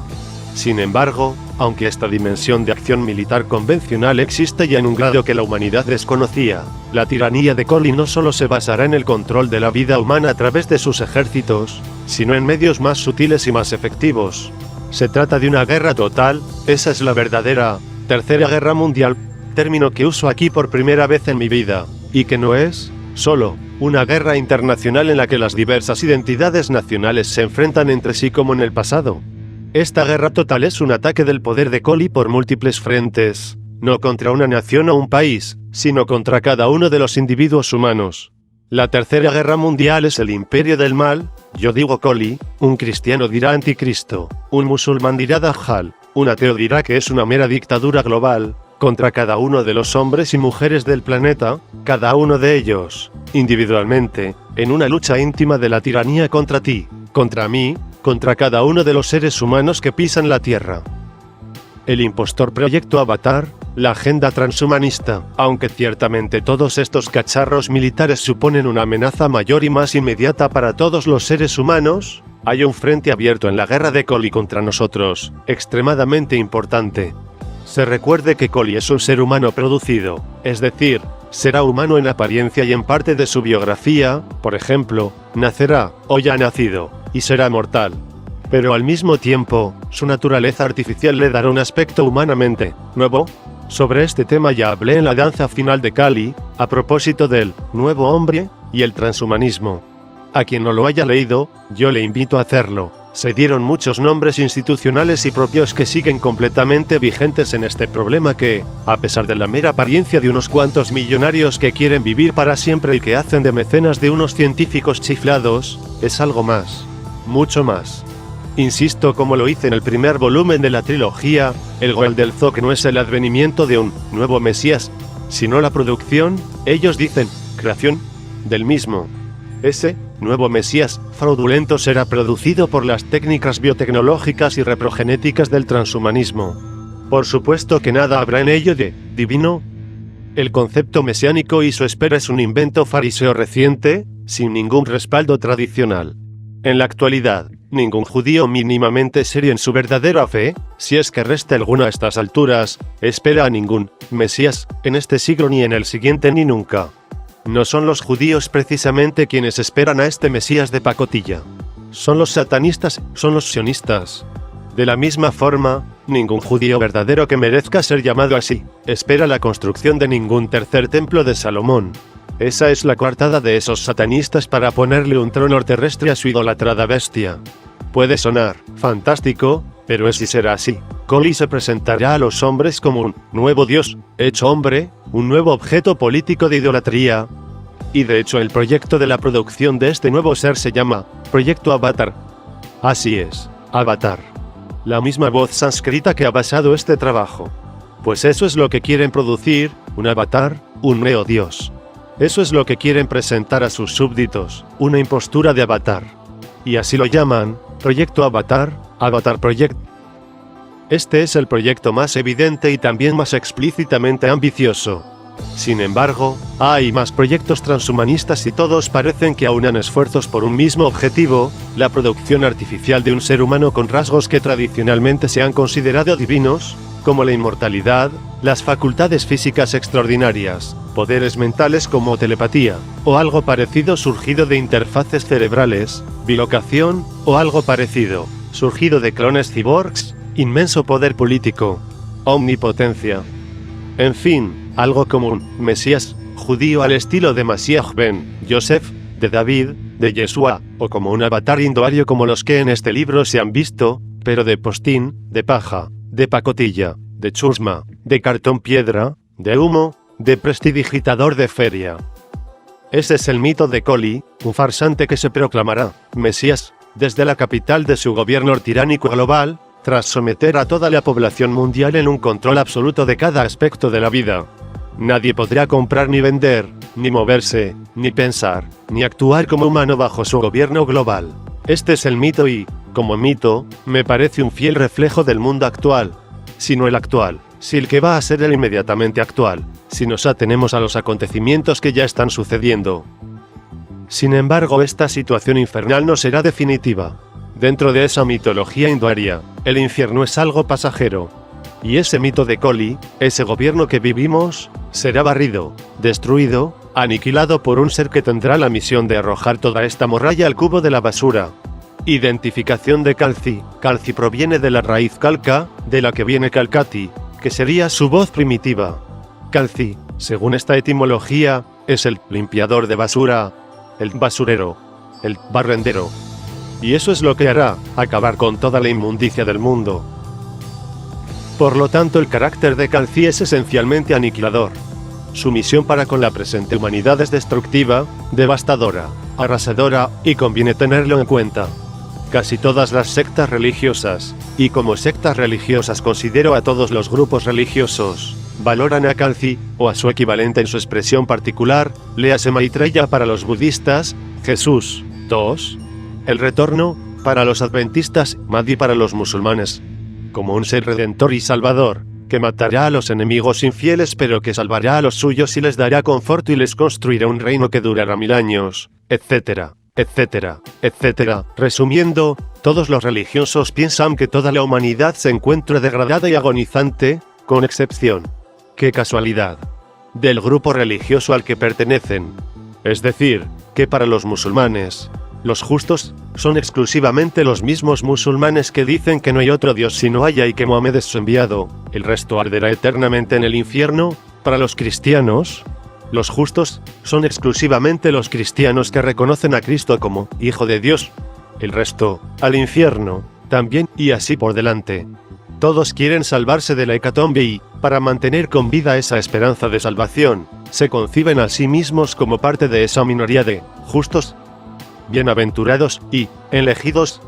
Sin embargo, aunque esta dimensión de acción militar convencional existe ya en un grado que la humanidad desconocía, la tiranía de Koli no solo se basará en el control de la vida humana a través de sus ejércitos, sino en medios más sutiles y más efectivos. Se trata de una guerra total, esa es la verdadera Tercera Guerra Mundial, término que uso aquí por primera vez en mi vida, y que no es solo una guerra internacional en la que las diversas identidades nacionales se enfrentan entre sí como en el pasado. Esta guerra total es un ataque del poder de Koli por múltiples frentes, no contra una nación o un país, sino contra cada uno de los individuos humanos. La Tercera Guerra Mundial es el imperio del mal, yo digo Koli, un cristiano dirá anticristo, un musulmán dirá Dajjal, un ateo dirá que es una mera dictadura global, contra cada uno de los hombres y mujeres del planeta, cada uno de ellos, individualmente, en una lucha íntima de la tiranía contra ti, contra mí, contra cada uno de los seres humanos que pisan la Tierra. El impostor proyecto Avatar, la agenda transhumanista, aunque ciertamente todos estos cacharros militares suponen una amenaza mayor y más inmediata para todos los seres humanos, hay un frente abierto en la guerra de Koli contra nosotros, extremadamente importante. Se recuerde que Koli es un ser humano producido, es decir, será humano en apariencia y en parte de su biografía, por ejemplo, nacerá, o ya ha nacido, y será mortal. Pero al mismo tiempo, su naturaleza artificial le dará un aspecto humanamente nuevo. Sobre este tema ya hablé en la danza final de Kali, a propósito del nuevo hombre y el transhumanismo. A quien no lo haya leído, yo le invito a hacerlo. Se dieron muchos nombres institucionales y propios que siguen completamente vigentes en este problema que, a pesar de la mera apariencia de unos cuantos millonarios que quieren vivir para siempre y que hacen de mecenas de unos científicos chiflados, es algo más. Mucho más Insisto, como lo hice en el primer volumen de la trilogía, el goal del Zoc no es el advenimiento de un nuevo Mesías, sino la producción, ellos dicen, creación, del mismo. Ese nuevo Mesías fraudulento será producido por las técnicas biotecnológicas y reprogenéticas del transhumanismo. Por supuesto que nada habrá en ello de divino. El concepto mesiánico y su espera es un invento fariseo reciente, sin ningún respaldo tradicional. En la actualidad, ningún judío mínimamente serio en su verdadera fe, si es que resta alguno a estas alturas, espera a ningún Mesías, en este siglo ni en el siguiente ni nunca. No son los judíos precisamente quienes esperan a este Mesías de pacotilla. Son los satanistas, son los sionistas. De la misma forma, ningún judío verdadero que merezca ser llamado así, espera la construcción de ningún tercer templo de Salomón. Esa es la coartada de esos satanistas para ponerle un trono terrestre a su idolatrada bestia. Puede sonar fantástico, pero es y será así. Collie se presentará a los hombres como un nuevo Dios, hecho hombre, un nuevo objeto político de idolatría. Y de hecho el proyecto de la producción de este nuevo ser se llama Proyecto Avatar. Así es, Avatar. La misma voz sánscrita que ha basado este trabajo. Pues eso es lo que quieren producir, un avatar, un neo-dios. Eso es lo que quieren presentar a sus súbditos, una impostura de avatar. Y así lo llaman, Proyecto Avatar, Avatar Project. Este es el proyecto más evidente y también más explícitamente ambicioso. Sin embargo, hay más proyectos transhumanistas y todos parecen que aunan esfuerzos por un mismo objetivo, la producción artificial de un ser humano con rasgos que tradicionalmente se han considerado divinos, como la inmortalidad, las facultades físicas extraordinarias, poderes mentales como telepatía, o algo parecido surgido de interfaces cerebrales, bilocación, o algo parecido, surgido de clones cyborgs, inmenso poder político, omnipotencia. En fin, algo como un Mesías judío al estilo de Mashiach ben Yosef, de David, de Yeshua, o como un avatar indoario como los que en este libro se han visto, pero de postín, de paja, de pacotilla, de chusma, de cartón piedra, de humo, de prestidigitador de feria. Ese es el mito de Collie, un farsante que se proclamará Mesías desde la capital de su gobierno tiránico global, tras someter a toda la población mundial en un control absoluto de cada aspecto de la vida. Nadie podrá comprar ni vender, ni moverse, ni pensar, ni actuar como humano bajo su gobierno global. Este es el mito y, como mito, me parece un fiel reflejo del mundo actual. Si no el actual, si el que va a ser el inmediatamente actual, si nos atenemos a los acontecimientos que ya están sucediendo. Sin embargo, esta situación infernal no será definitiva. Dentro de esa mitología hinduaria, el infierno es algo pasajero. Y ese mito de Collie, ese gobierno que vivimos, será barrido, destruido, aniquilado por un ser que tendrá la misión de arrojar toda esta morralla al cubo de la basura. Identificación de Kalthi. Kalthi proviene de la raíz Kalka, de la que viene Kalkati, que sería su voz primitiva. Kalthi, según esta etimología, es el limpiador de basura, el basurero, el barrendero. Y eso es lo que hará, acabar con toda la inmundicia del mundo. Por lo tanto, el carácter de Kalthi es esencialmente aniquilador. Su misión para con la presente humanidad es destructiva, devastadora, arrasadora, y conviene tenerlo en cuenta. Casi todas las sectas religiosas, y como sectas religiosas considero a todos los grupos religiosos, valoran a Kalthi, o a su equivalente en su expresión particular, léase Maitreya para los budistas, Jesús, 2, el retorno, para los adventistas, Mahdi para los musulmanes, como un ser redentor y salvador, que matará a los enemigos infieles pero que salvará a los suyos y les dará conforto y les construirá un reino que durará 1000 años, etcétera, etcétera, etcétera. Resumiendo, todos los religiosos piensan que toda la humanidad se encuentra degradada y agonizante, con excepción, qué casualidad, del grupo religioso al que pertenecen. Es decir, que para los musulmanes, los justos son exclusivamente los mismos musulmanes que dicen que no hay otro Dios sino Allah y que Mohamed es su enviado, el resto arderá eternamente en el infierno. Para los cristianos, los justos son exclusivamente los cristianos que reconocen a Cristo como Hijo de Dios, el resto, al infierno, también, y así por delante. Todos quieren salvarse de la hecatombe y, para mantener con vida esa esperanza de salvación, se conciben a sí mismos como parte de esa minoría de justos, bienaventurados y elegidos.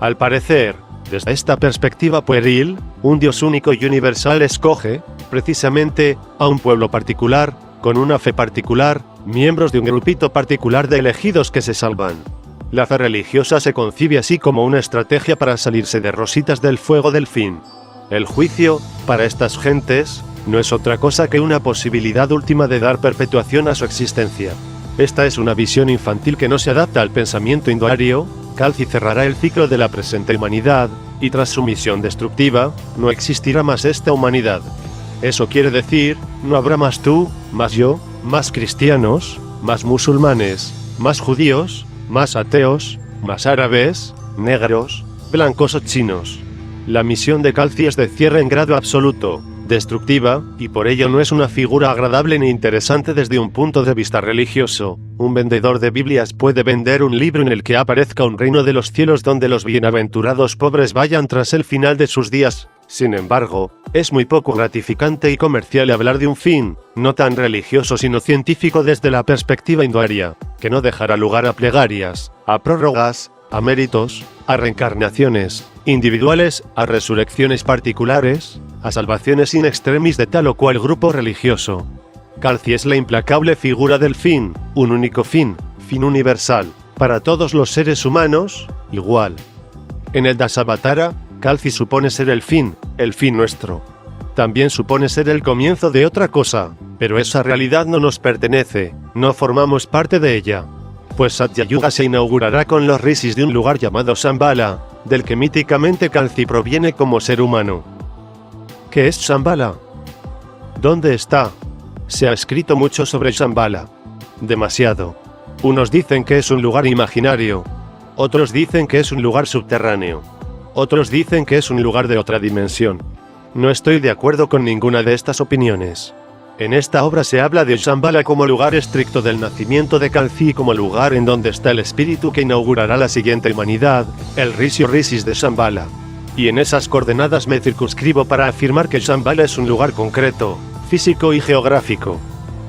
Al parecer, desde esta perspectiva pueril, un Dios único y universal escoge, precisamente, a un pueblo particular, con una fe particular, miembros de un grupito particular de elegidos que se salvan. La fe religiosa se concibe así como una estrategia para salirse de rositas del fuego del fin. El juicio, para estas gentes, no es otra cosa que una posibilidad última de dar perpetuación a su existencia. Esta es una visión infantil que no se adapta al pensamiento hinduario. Kalki cerrará el ciclo de la presente humanidad, y tras su misión destructiva, no existirá más esta humanidad. Eso quiere decir, no habrá más tú, más yo, más cristianos, más musulmanes, más judíos, más ateos, más árabes, negros, blancos o chinos. La misión de Kalki es de cierre en grado absoluto, destructiva, y por ello no es una figura agradable ni interesante desde un punto de vista religioso. Un vendedor de Biblias puede vender un libro en el que aparezca un reino de los cielos donde los bienaventurados pobres vayan tras el final de sus días. Sin embargo, es muy poco gratificante y comercial hablar de un fin, no tan religioso sino científico desde la perspectiva hinduaria, que no dejará lugar a plegarias, a prórrogas, a méritos, a reencarnaciones individuales, a resurrecciones particulares, a salvaciones in extremis de tal o cual grupo religioso. Kalki es la implacable figura del fin, un único fin universal, para todos los seres humanos, igual. En el Dasavatara, Kalki supone ser el fin nuestro. También supone ser el comienzo de otra cosa, pero esa realidad no nos pertenece, no formamos parte de ella. Pues Satyayuga se inaugurará con los rishis de un lugar llamado Shambhala, del que míticamente Kalki proviene como ser humano. ¿Qué es Shambhala? ¿Dónde está? Se ha escrito mucho sobre Shambhala. Demasiado. Unos dicen que es un lugar imaginario. Otros dicen que es un lugar subterráneo. Otros dicen que es un lugar de otra dimensión. No estoy de acuerdo con ninguna de estas opiniones. En esta obra se habla de Shambhala como lugar estricto del nacimiento de Kalki y como lugar en donde está el espíritu que inaugurará la siguiente humanidad, el Rishi o Rishis de Shambhala. Y en esas coordenadas me circunscribo para afirmar que Shambhala es un lugar concreto, físico y geográfico.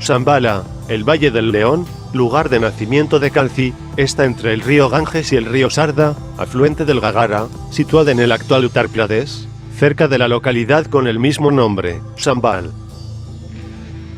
Shambhala, el Valle del León, lugar de nacimiento de Kalki, está entre el río Ganges y el río Sarda, afluente del Gagara, situada en el actual Uttar Pradesh, cerca de la localidad con el mismo nombre, Shambhala.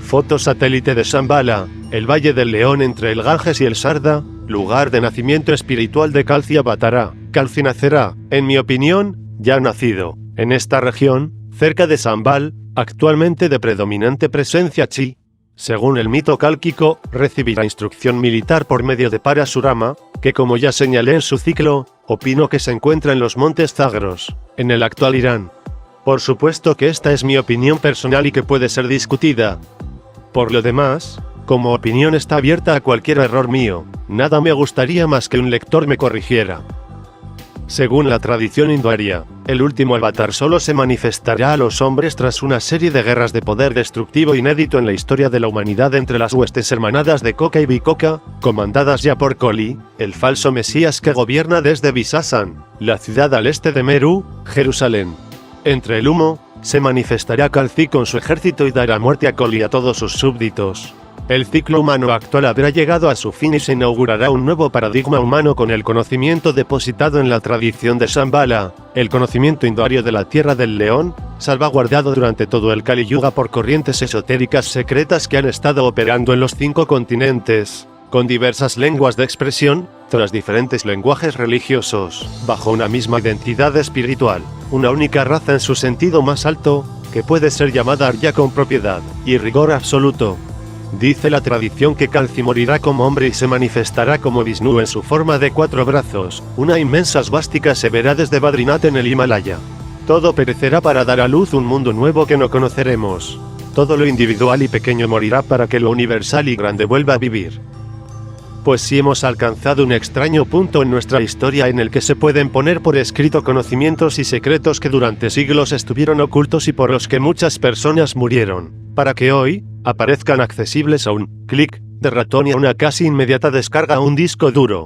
Foto satélite de Shambhala, el Valle del León entre el Ganges y el Sarda, lugar de nacimiento espiritual de Kalki Avatara. Kalki nacerá, en mi opinión, ya nacido, en esta región, cerca de Shambhala, actualmente de predominante presencia chi. Según el mito kálquico, recibirá instrucción militar por medio de Parasurama, que como ya señalé en su ciclo, opino que se encuentra en los montes Zagros, en el actual Irán. Por supuesto que esta es mi opinión personal y que puede ser discutida. Por lo demás, como opinión está abierta a cualquier error mío, nada me gustaría más que un lector me corrigiera. Según la tradición hinduaria, el último avatar solo se manifestará a los hombres tras una serie de guerras de poder destructivo inédito en la historia de la humanidad entre las huestes hermanadas de Koka y Vikoka, comandadas ya por Koli, el falso mesías que gobierna desde Visasan, la ciudad al este de Meru, Jerusalén. Entre el humo, se manifestará Kalki con su ejército y dará muerte a Koli y a todos sus súbditos. El ciclo humano actual habrá llegado a su fin y se inaugurará un nuevo paradigma humano con el conocimiento depositado en la tradición de Shambhala, el conocimiento hinduario de la Tierra del León, salvaguardado durante todo el Kali Yuga por corrientes esotéricas secretas que han estado operando en los 5 continentes, con diversas lenguas de expresión, tras diferentes lenguajes religiosos, bajo una misma identidad espiritual, una única raza en su sentido más alto, que puede ser llamada Arya con propiedad y rigor absoluto. Dice la tradición que Kalki morirá como hombre y se manifestará como Vishnu en su forma de 4 brazos, una inmensa svástica se verá desde Badrinath en el Himalaya. Todo perecerá para dar a luz un mundo nuevo que no conoceremos. Todo lo individual y pequeño morirá para que lo universal y grande vuelva a vivir. Pues si hemos alcanzado un extraño punto en nuestra historia en el que se pueden poner por escrito conocimientos y secretos que durante siglos estuvieron ocultos y por los que muchas personas murieron, para que hoy aparezcan accesibles a un clic de ratón y a una casi inmediata descarga a un disco duro.